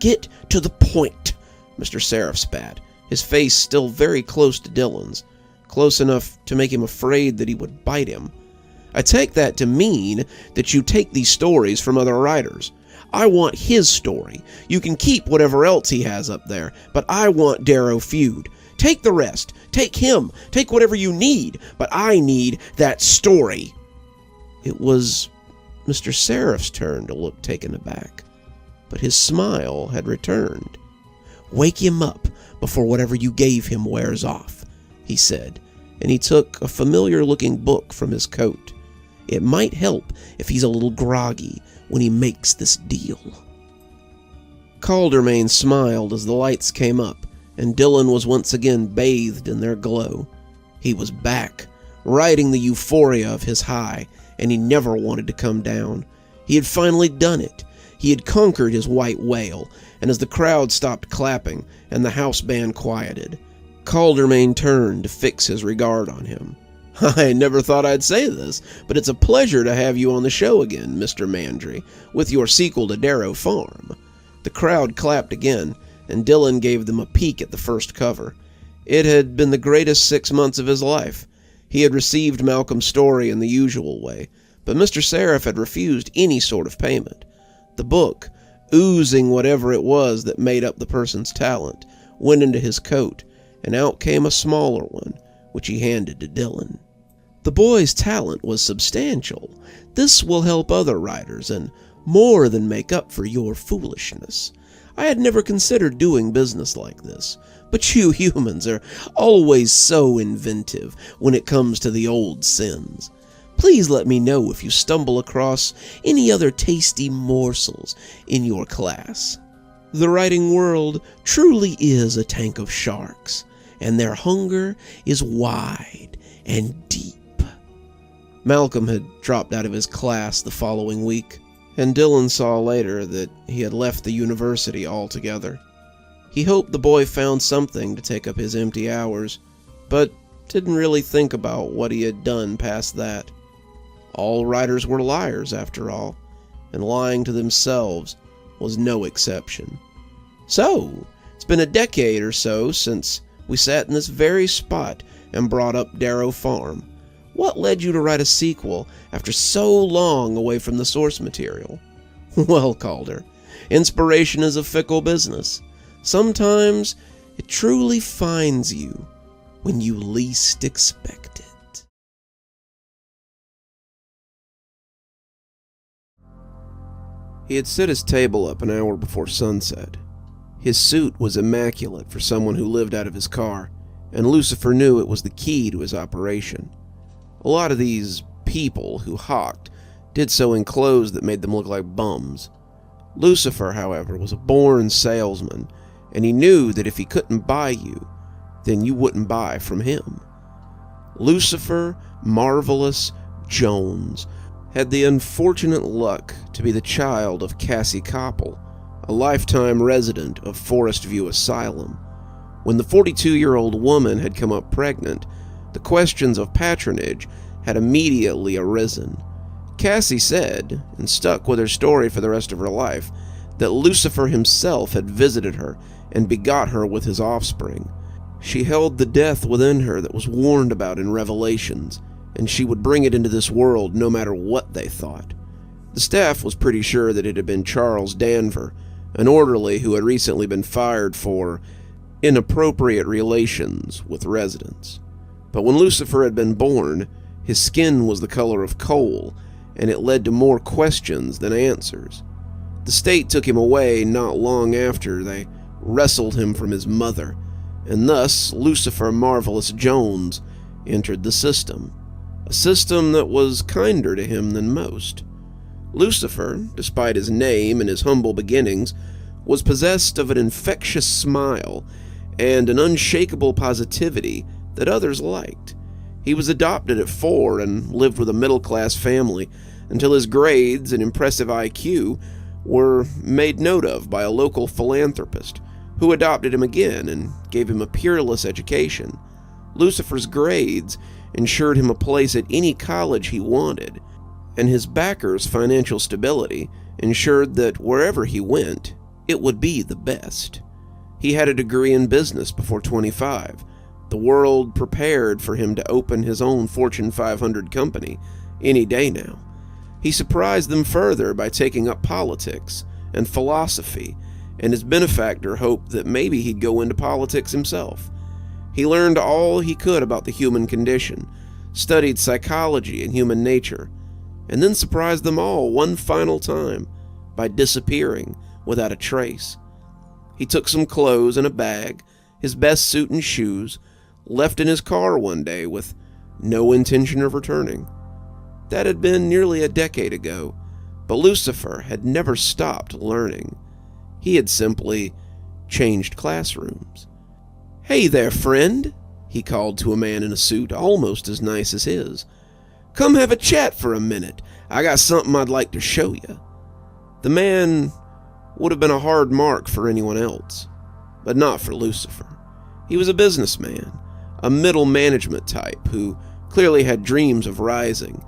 "Get to the point," Mr. Sereph spat, his face still very close to Dylan's, close enough to make him afraid that he would bite him. "I take that to mean that you take these stories from other writers. I want his story. You can keep whatever else he has up there, but I want Darrow Feud. Take the rest. Take him. Take whatever you need, but I need that story." It was Mr. Seraph's turn to look taken aback, but his smile had returned. "Wake him up before whatever you gave him wears off," he said, and he took a familiar-looking book from his coat. "It might help if he's a little groggy when he makes this deal." Caldermain smiled as the lights came up, and Dylan was once again bathed in their glow. He was back, riding the euphoria of his high, and he never wanted to come down. He had finally done it. He had conquered his white whale, and as the crowd stopped clapping and the house band quieted, Caldermain turned to fix his regard on him. "I never thought I'd say this, but it's a pleasure to have you on the show again, Mr. Mandry, with your sequel to Darrow Farm." The crowd clapped again, and Dylan gave them a peek at the first cover. It had been the greatest 6 months of his life. He had received Malcolm's story in the usual way, but Mr. Sereph had refused any sort of payment. The book, oozing whatever it was that made up the person's talent, went into his coat, and out came a smaller one, which he handed to Dylan. The boy's talent was substantial. This will help other writers and more than make up for your foolishness. I had never considered doing business like this, but you humans are always so inventive when it comes to the old sins. Please let me know if you stumble across any other tasty morsels in your class. The writing world truly is a tank of sharks, and their hunger is wide and deep. Malcolm had dropped out of his class the following week, and Dylan saw later that he had left the university altogether. He hoped the boy found something to take up his empty hours, but didn't really think about what he had done past that. All writers were liars, after all, and lying to themselves was no exception. So, it's been a decade or so since we sat in this very spot and brought up Darrow Farm. What led you to write a sequel after so long away from the source material? Well, Calder, inspiration is a fickle business. Sometimes it truly finds you when you least expect it. He had set his table up an hour before sunset. His suit was immaculate for someone who lived out of his car, and Lucifer knew it was the key to his operation. A lot of these people who hawked did so in clothes that made them look like bums. Lucifer, however, was a born salesman, and he knew that if he couldn't buy you, then you wouldn't buy from him. Lucifer Marvelous Jones had the unfortunate luck to be the child of Cassie Koppel, a lifetime resident of Forest View Asylum. When the 42-year-old woman had come up pregnant, the questions of patronage had immediately arisen. Cassie said, and stuck with her story for the rest of her life, that Lucifer himself had visited her and begot her with his offspring. She held the death within her that was warned about in Revelations, and she would bring it into this world no matter what they thought. The staff was pretty sure that it had been Charles Danver, an orderly who had recently been fired for inappropriate relations with residents. But when Lucifer had been born, his skin was the color of coal, and it led to more questions than answers. The state took him away not long after they wrestled him from his mother, and thus Lucifer Marvelous Jones entered the system, a system that was kinder to him than most. Lucifer, despite his name and his humble beginnings, was possessed of an infectious smile and an unshakable positivity that others liked. He was adopted at 4 and lived with a middle-class family until his grades and impressive IQ were made note of by a local philanthropist who adopted him again and gave him a peerless education. Lucifer's grades ensured him a place at any college he wanted, and his backers' financial stability ensured that wherever he went, it would be the best. He had a degree in business before 25. The world prepared for him to open his own Fortune 500 company any day now. He surprised them further by taking up politics and philosophy, and his benefactor hoped that maybe he'd go into politics himself. He learned all he could about the human condition, studied psychology and human nature, and then surprised them all one final time by disappearing without a trace. He took some clothes and a bag, his best suit and shoes, left in his car one day with no intention of returning. That had been nearly a decade ago, but Lucifer had never stopped learning. He had simply changed classrooms. "Hey there, friend," he called to a man in a suit almost as nice as his. "Come have a chat for a minute. I got something I'd like to show you." The man would have been a hard mark for anyone else, but not for Lucifer. He was a businessman, a middle management type who clearly had dreams of rising,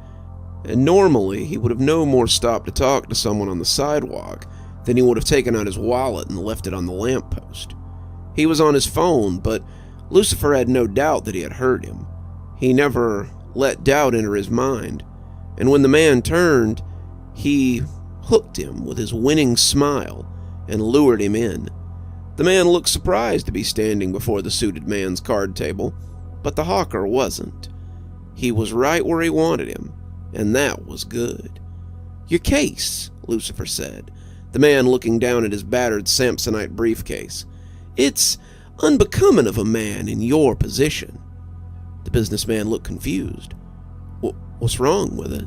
and normally he would have no more stopped to talk to someone on the sidewalk Then he would have taken out his wallet and left it on the lamppost. He was on his phone, but Lucifer had no doubt that he had heard him. He never let doubt enter his mind, and when the man turned, he hooked him with his winning smile and lured him in. The man looked surprised to be standing before the suited man's card table, but the hawker wasn't. He was right where he wanted him, and that was good. "Your case," Lucifer said, the man looking down at his battered Samsonite briefcase. "It's unbecoming of a man in your position." The businessman looked confused. "What's wrong with it?"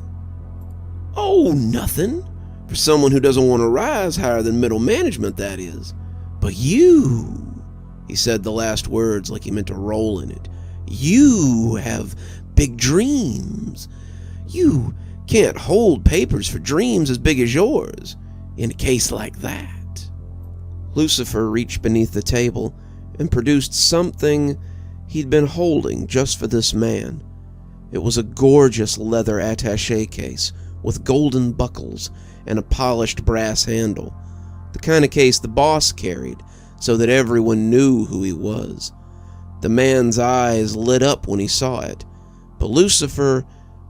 "Oh, nothing. For someone who doesn't want to rise higher than middle management, that is. But you," he said the last words like he meant to roll in it, "you have big dreams. You can't hold papers for dreams as big as yours in a case like that." Lucifer reached beneath the table and produced something he'd been holding just for this man. It was a gorgeous leather attaché case with golden buckles and a polished brass handle, the kind of case the boss carried so that everyone knew who he was. The man's eyes lit up when he saw it, but Lucifer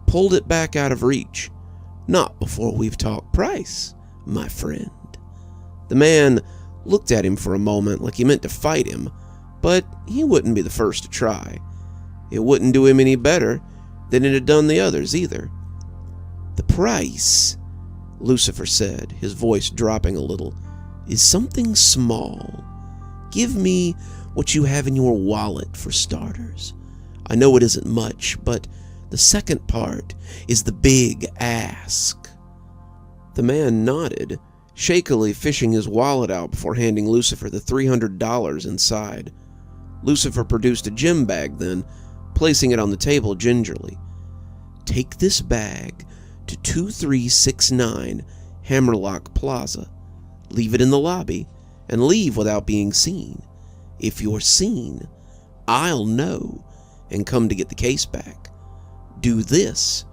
pulled it back out of reach. "Not before we've talked price, my friend." The man looked at him for a moment like he meant to fight him, but he wouldn't be the first to try. It wouldn't do him any better than it had done the others either. "The price," Lucifer said, his voice dropping a little, "is something small. Give me what you have in your wallet for starters. I know it isn't much, but the second part is the big ask." The man nodded, shakily fishing his wallet out before handing Lucifer the $300 inside. Lucifer produced a gym bag then, placing it on the table gingerly. "Take this bag to 2369 Hammerlock Plaza. Leave it in the lobby and leave without being seen. If you're seen, I'll know and come to get the case back. Do this,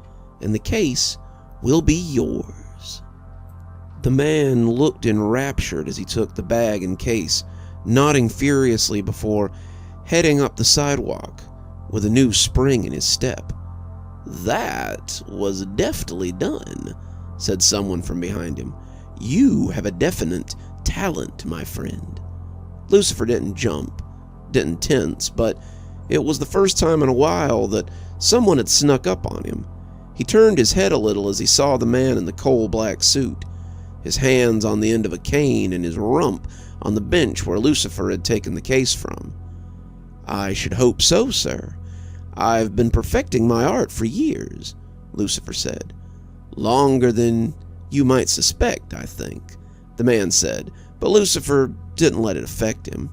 and the case will be yours." The man looked enraptured as he took the bag and case, nodding furiously before heading up the sidewalk with a new spring in his step. "That was deftly done," said someone from behind him. "You have a definite talent, my friend." Lucifer didn't jump, didn't tense, but it was the first time in a while that someone had snuck up on him. He turned his head a little as he saw the man in the coal-black suit, his hands on the end of a cane and his rump on the bench where Lucifer had taken the case from. "I should hope so, sir. I've been perfecting my art for years," Lucifer said. "Longer than you might suspect, I think," the man said, but Lucifer didn't let it affect him.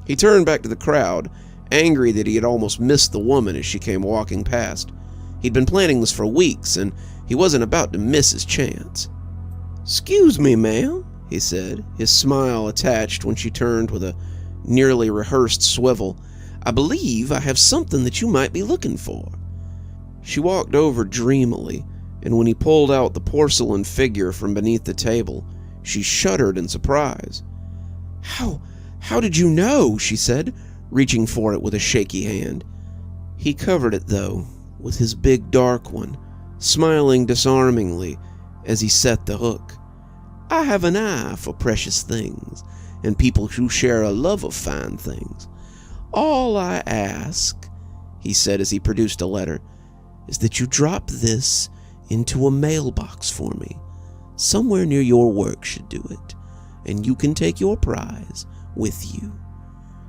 He turned back to the crowd, angry that he had almost missed the woman as she came walking past. He'd been planning this for weeks, and he wasn't about to miss his chance. "'Excuse me, ma'am," he said, his smile attached when she turned with a nearly rehearsed swivel. "I believe I have something that you might be looking for." She walked over dreamily, and when he pulled out the porcelain figure from beneath the table, she shuddered in surprise. How did you know?" she said, reaching for it with a shaky hand. He covered it, though, with his big dark one, smiling disarmingly as he set the hook. "I have an eye for precious things, and people who share a love of fine things. All I ask," he said as he produced a letter, "is that you drop this into a mailbox for me. Somewhere near your work should do it, and you can take your prize with you."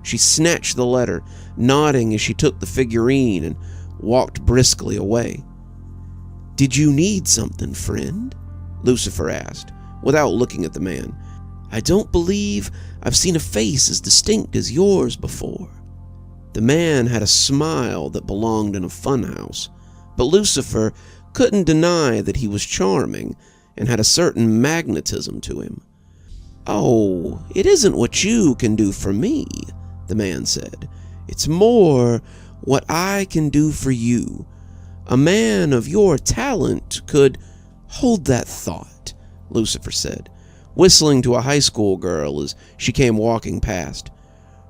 She snatched the letter, nodding as she took the figurine and walked briskly away. "Did you need something, friend?" Lucifer asked, without looking at the man. "I don't believe I've seen a face as distinct as yours before." The man had a smile that belonged in a funhouse, but Lucifer couldn't deny that he was charming and had a certain magnetism to him. "Oh, it isn't what you can do for me," the man said. "It's more what I can do for you. A man of your talent could—" "Hold that thought," Lucifer said. whistling to a high school girl as she came walking past.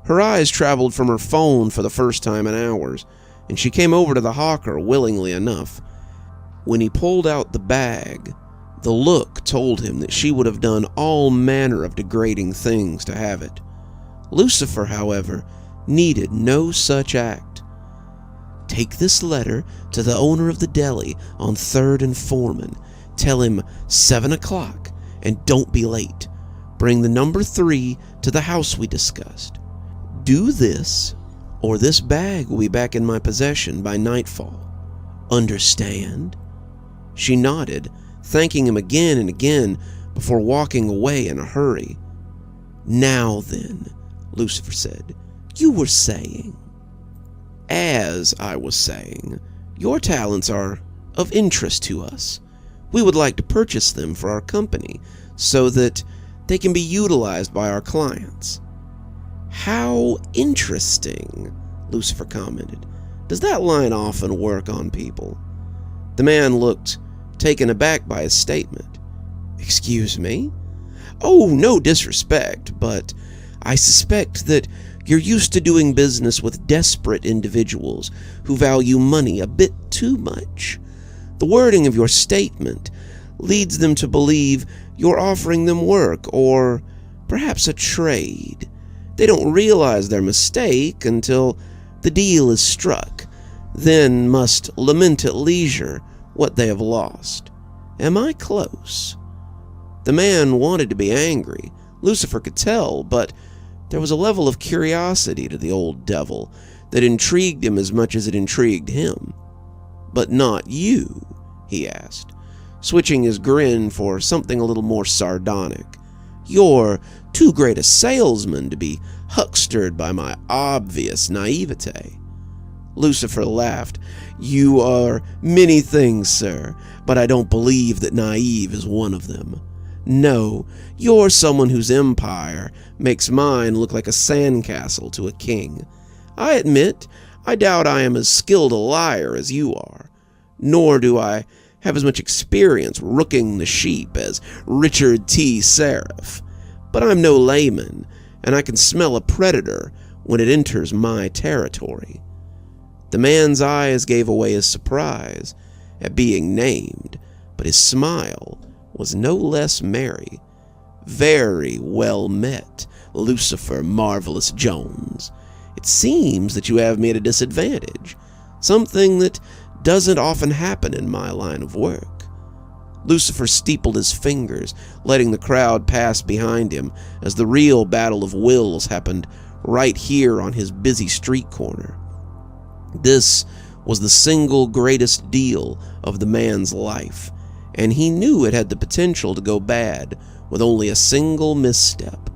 Her eyes traveled from her phone for the first time in hours, and she came over to the hawker willingly enough. When he pulled out the bag, the look told him that she would have done all manner of degrading things to have it. Lucifer, however, needed no such act. "Take this letter to the owner of the deli on 3rd and Foreman. Tell him 7 o'clock, and don't be late. Bring the number 3 to the house we discussed. Do this, or this bag will be back in my possession by nightfall. Understand?" She nodded, thanking him again and again before walking away in a hurry. "Now then," Lucifer said, "you were saying." "As I was saying, your talents are of interest to us. We would like to purchase them for our company so that they can be utilized by our clients." "How interesting," Lucifer commented. "Does that line often work on people?" The man looked taken aback by his statement. "Excuse me?" "Oh, no disrespect, but I suspect that you're used to doing business with desperate individuals who value money a bit too much. The wording of your statement leads them to believe you're offering them work or perhaps a trade. They don't realize their mistake until the deal is struck, then must lament at leisure what they have lost. Am I close?" The man wanted to be angry, Lucifer could tell, but there was a level of curiosity to the old devil that intrigued him as much as it intrigued him. "But not you?" he asked, switching his grin for something a little more sardonic. "You're too great a salesman to be huckstered by my obvious naivete." Lucifer laughed. "You are many things, sir, but I don't believe that naive is one of them. No, you're someone whose empire makes mine look like a sandcastle to a king. I admit, I doubt I am as skilled a liar as you are, nor do I have as much experience rooking the sheep as Richard T. Sereph, but I'm no layman, and I can smell a predator when it enters my territory." The man's eyes gave away his surprise at being named, but his smile was no less merry. "Very well met, Lucifer Marvelous Jones. It seems that you have me at a disadvantage, something that doesn't often happen in my line of work." Lucifer steepled his fingers, letting the crowd pass behind him as the real battle of wills happened right here on his busy street corner. This was the single greatest deal of the man's life, and he knew it had the potential to go bad with only a single misstep.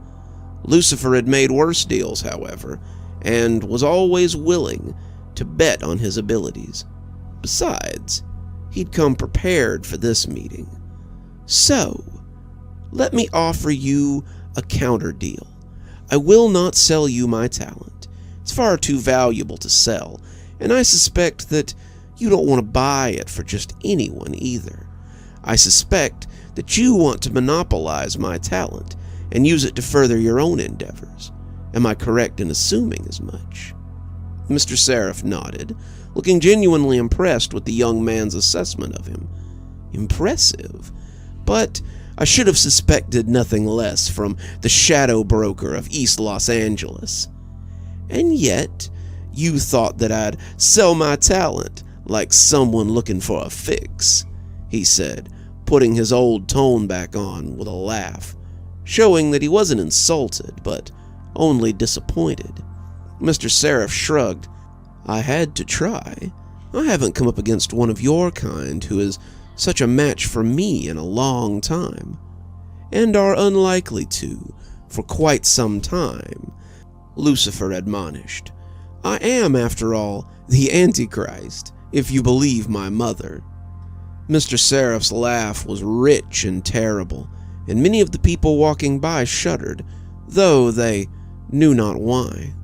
Lucifer had made worse deals, however, and was always willing to bet on his abilities. Besides, he'd come prepared for this meeting. "So, let me offer you a counter deal. I will not sell you my talent. It's far too valuable to sell, and I suspect that you don't want to buy it for just anyone either. I suspect that you want to monopolize my talent and use it to further your own endeavors. Am I correct in assuming as much?" Mr. Sereph nodded, looking genuinely impressed with the young man's assessment of him. "Impressive, but I should have suspected nothing less from the shadow broker of East Los Angeles. And yet, you thought that I'd sell my talent like someone looking for a fix," he said, putting his old tone back on with a laugh, showing that he wasn't insulted, but only disappointed. Mr. Sereph shrugged. "I had to try. I haven't come up against one of your kind who is such a match for me in a long time, and are unlikely to for quite some time," Lucifer admonished. "I am, after all, the Antichrist, if you believe my mother." Mr. Seraph's laugh was rich and terrible, and many of the people walking by shuddered, though they knew not why.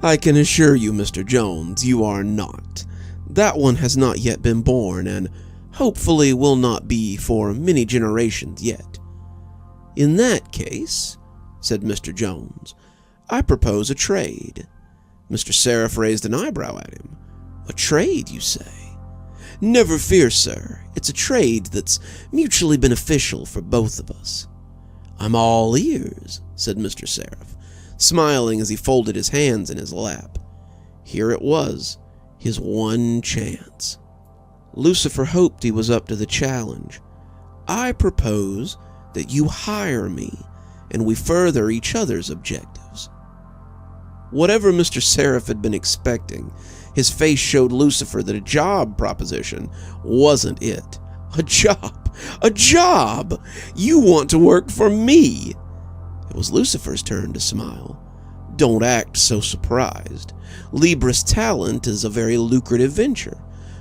I can assure you, Mr. Jones, you are not. That one has not yet been born, and hopefully will not be for many generations yet. "In that case," said Mr. Jones, "I propose a trade." Mr. Sereph raised an eyebrow at him. "A trade, you say?" "Never fear, sir. It's a trade that's mutually beneficial for both of us." "I'm all ears," said Mr. Sereph, smiling as he folded his hands in his lap. Here it was, his one chance. Lucifer hoped he was up to the challenge. "I propose that you hire me, and we further each other's objectives." Whatever Mr. Sereph had been expecting, his face showed Lucifer that a job proposition wasn't it. "A job! A job! You want to work for me!" It was Lucifer's turn to smile. "Don't act so surprised. Libris talent is a very lucrative venture,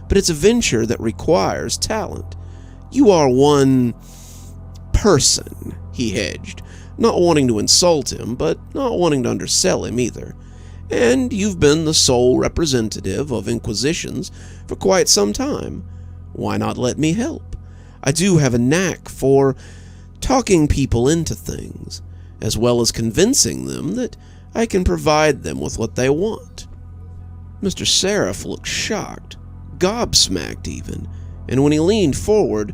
but it's a venture that requires talent. You are one person," he hedged, not wanting to insult him, but not wanting to undersell him either. "And you've been the sole representative of Inquisitions for quite some time. Why not let me help? I do have a knack for talking people into things, as well as convincing them that I can provide them with what they want." Mr. Sereph looked shocked, gobsmacked even, and when he leaned forward,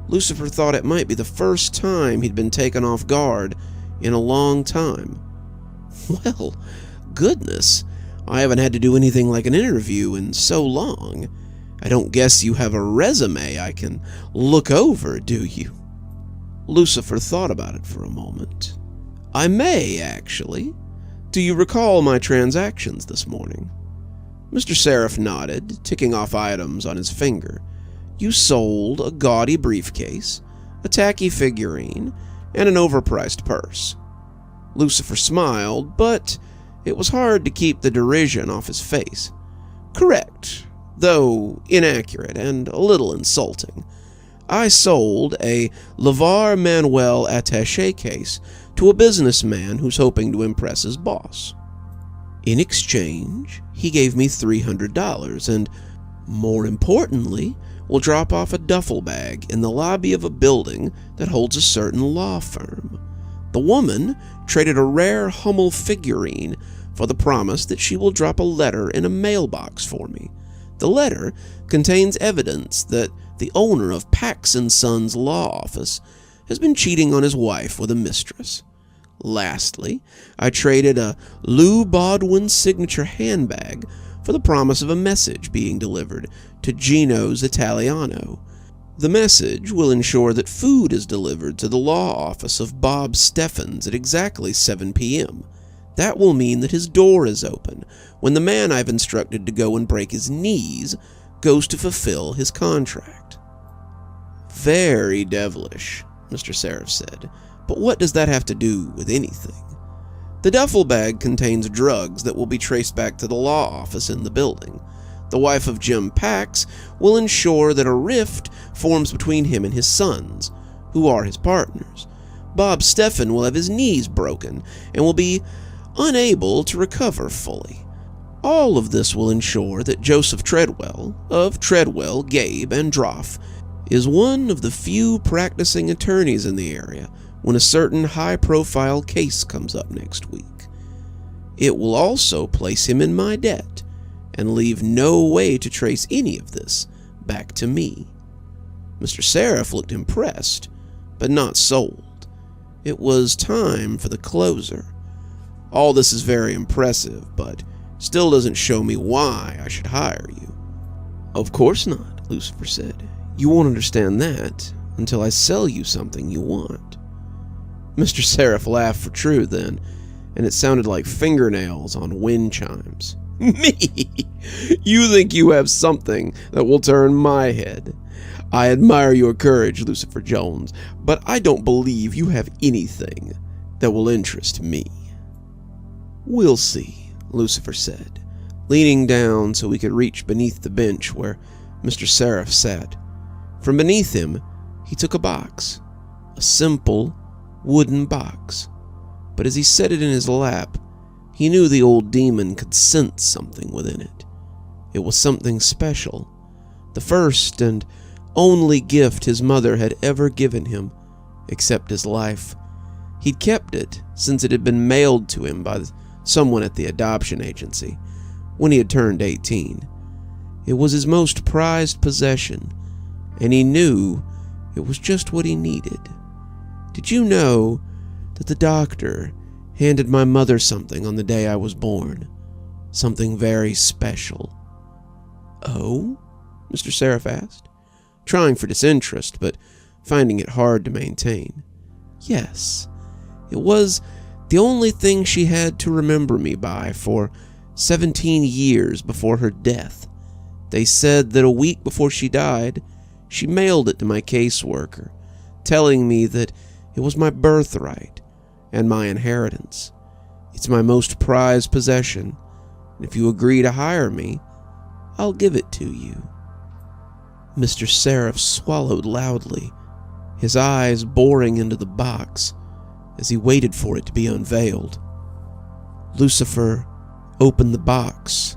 Lucifer thought it might be the first time he'd been taken off guard in a long time. "Well, goodness, I haven't had to do anything like an interview in so long. I don't guess you have a resume I can look over, do you?" Lucifer thought about it for a moment. "I may, actually. Do you recall my transactions this morning?" Mr. Sereph nodded, ticking off items on his finger. "You sold a gaudy briefcase, a tacky figurine, and an overpriced purse." Lucifer smiled, but it was hard to keep the derision off his face. "Correct, though inaccurate and a little insulting. I sold a Lavar Manuel attaché case to a businessman who's hoping to impress his boss. In exchange, he gave me $300 and, more importantly, will drop off a duffel bag in the lobby of a building that holds a certain law firm. The woman traded a rare Hummel figurine for the promise that she will drop a letter in a mailbox for me. The letter contains evidence that the owner of Pax & Sons Law Office has been cheating on his wife with a mistress. Lastly, I traded a Lou Bodwin signature handbag for the promise of a message being delivered to Gino's Italiano. The message will ensure that food is delivered to the law office of Bob Steffens at exactly 7 p.m. That will mean that his door is open when the man I've instructed to go and break his knees goes to fulfill his contract." "Very devilish," Mr. Sereph said, "but what does that have to do with anything?" "The duffel bag contains drugs that will be traced back to the law office in the building. The wife of Jim Pax will ensure that a rift forms between him and his sons, who are his partners. Bob Steffen will have his knees broken and will be unable to recover fully. All of this will ensure that Joseph Treadwell, of Treadwell, Gabe, and Droff, is one of the few practicing attorneys in the area when a certain high-profile case comes up next week. It will also place him in my debt and leave no way to trace any of this back to me." Mr. Sereph looked impressed, but not sold. It was time for the closer. "All this is very impressive, but still doesn't show me why I should hire you." "Of course not," Lucifer said. "You won't understand that until I sell you something you want." Mr. Sereph laughed for true then, and it sounded like fingernails on wind chimes. "Me? You think you have something that will turn my head? I admire your courage, Lucifer Jones, but I don't believe you have anything that will interest me." "We'll see," Lucifer said, leaning down so he could reach beneath the bench where Mr. Sereph sat. From beneath him, he took a box, a simple wooden box, but as he set it in his lap, he knew the old demon could sense something within it. It was something special, the first and only gift his mother had ever given him, except his life. He'd kept it since it had been mailed to him by someone at the adoption agency when he had turned 18. It was his most prized possession, and he knew it was just what he needed. Did you know that the doctor handed my mother something on the day I was born? Something very special. Oh? Mr. Sereph asked, trying for disinterest, but finding it hard to maintain. Yes, it was the only thing she had to remember me by for 17 years before her death. They said that a week before she died, she mailed it to my caseworker, telling me that it was my birthright and my inheritance. It's my most prized possession, and if you agree to hire me, I'll give it to you. Mr. Sereph swallowed loudly, his eyes boring into the box as he waited for it to be unveiled. Lucifer opened the box,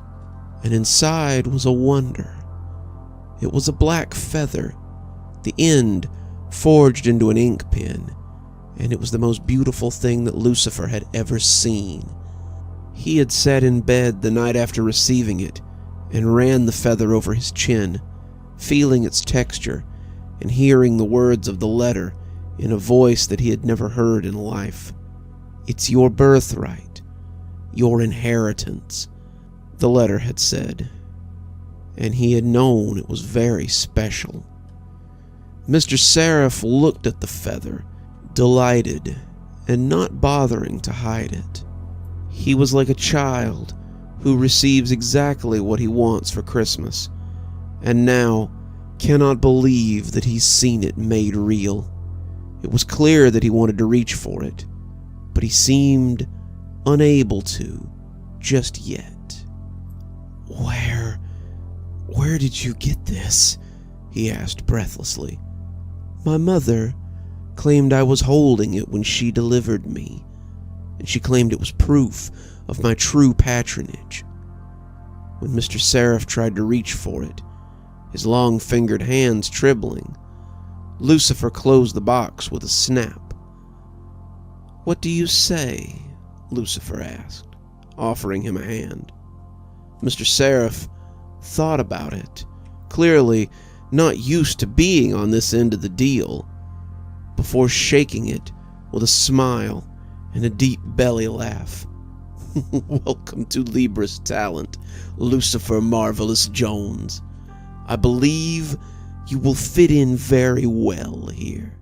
and inside was a wonder. It was a black feather, the end forged into an ink pen, and it was the most beautiful thing that Lucifer had ever seen. He had sat in bed the night after receiving it and ran the feather over his chin, feeling its texture and hearing the words of the letter in a voice that he had never heard in life. "It's your birthright, your inheritance," the letter had said, and he had known it was very special. Mr. Sereph looked at the feather, delighted and not bothering to hide it. He was like a child who receives exactly what he wants for Christmas, and now cannot believe that he's seen it made real. It was clear that he wanted to reach for it, but he seemed unable to just yet. Where did you get this?" he asked breathlessly. "My mother claimed I was holding it when she delivered me, and she claimed it was proof of my true patronage." When Mr. Sereph tried to reach for it, his long-fingered hands trembling, Lucifer closed the box with a snap. "What do you say?" Lucifer asked, offering him a hand. Mr. Sereph thought about it, clearly not used to being on this end of the deal, before shaking it with a smile and a deep belly laugh. "Welcome to Libra's talent, Lucifer Marvelous Jones. I believe you will fit in very well here."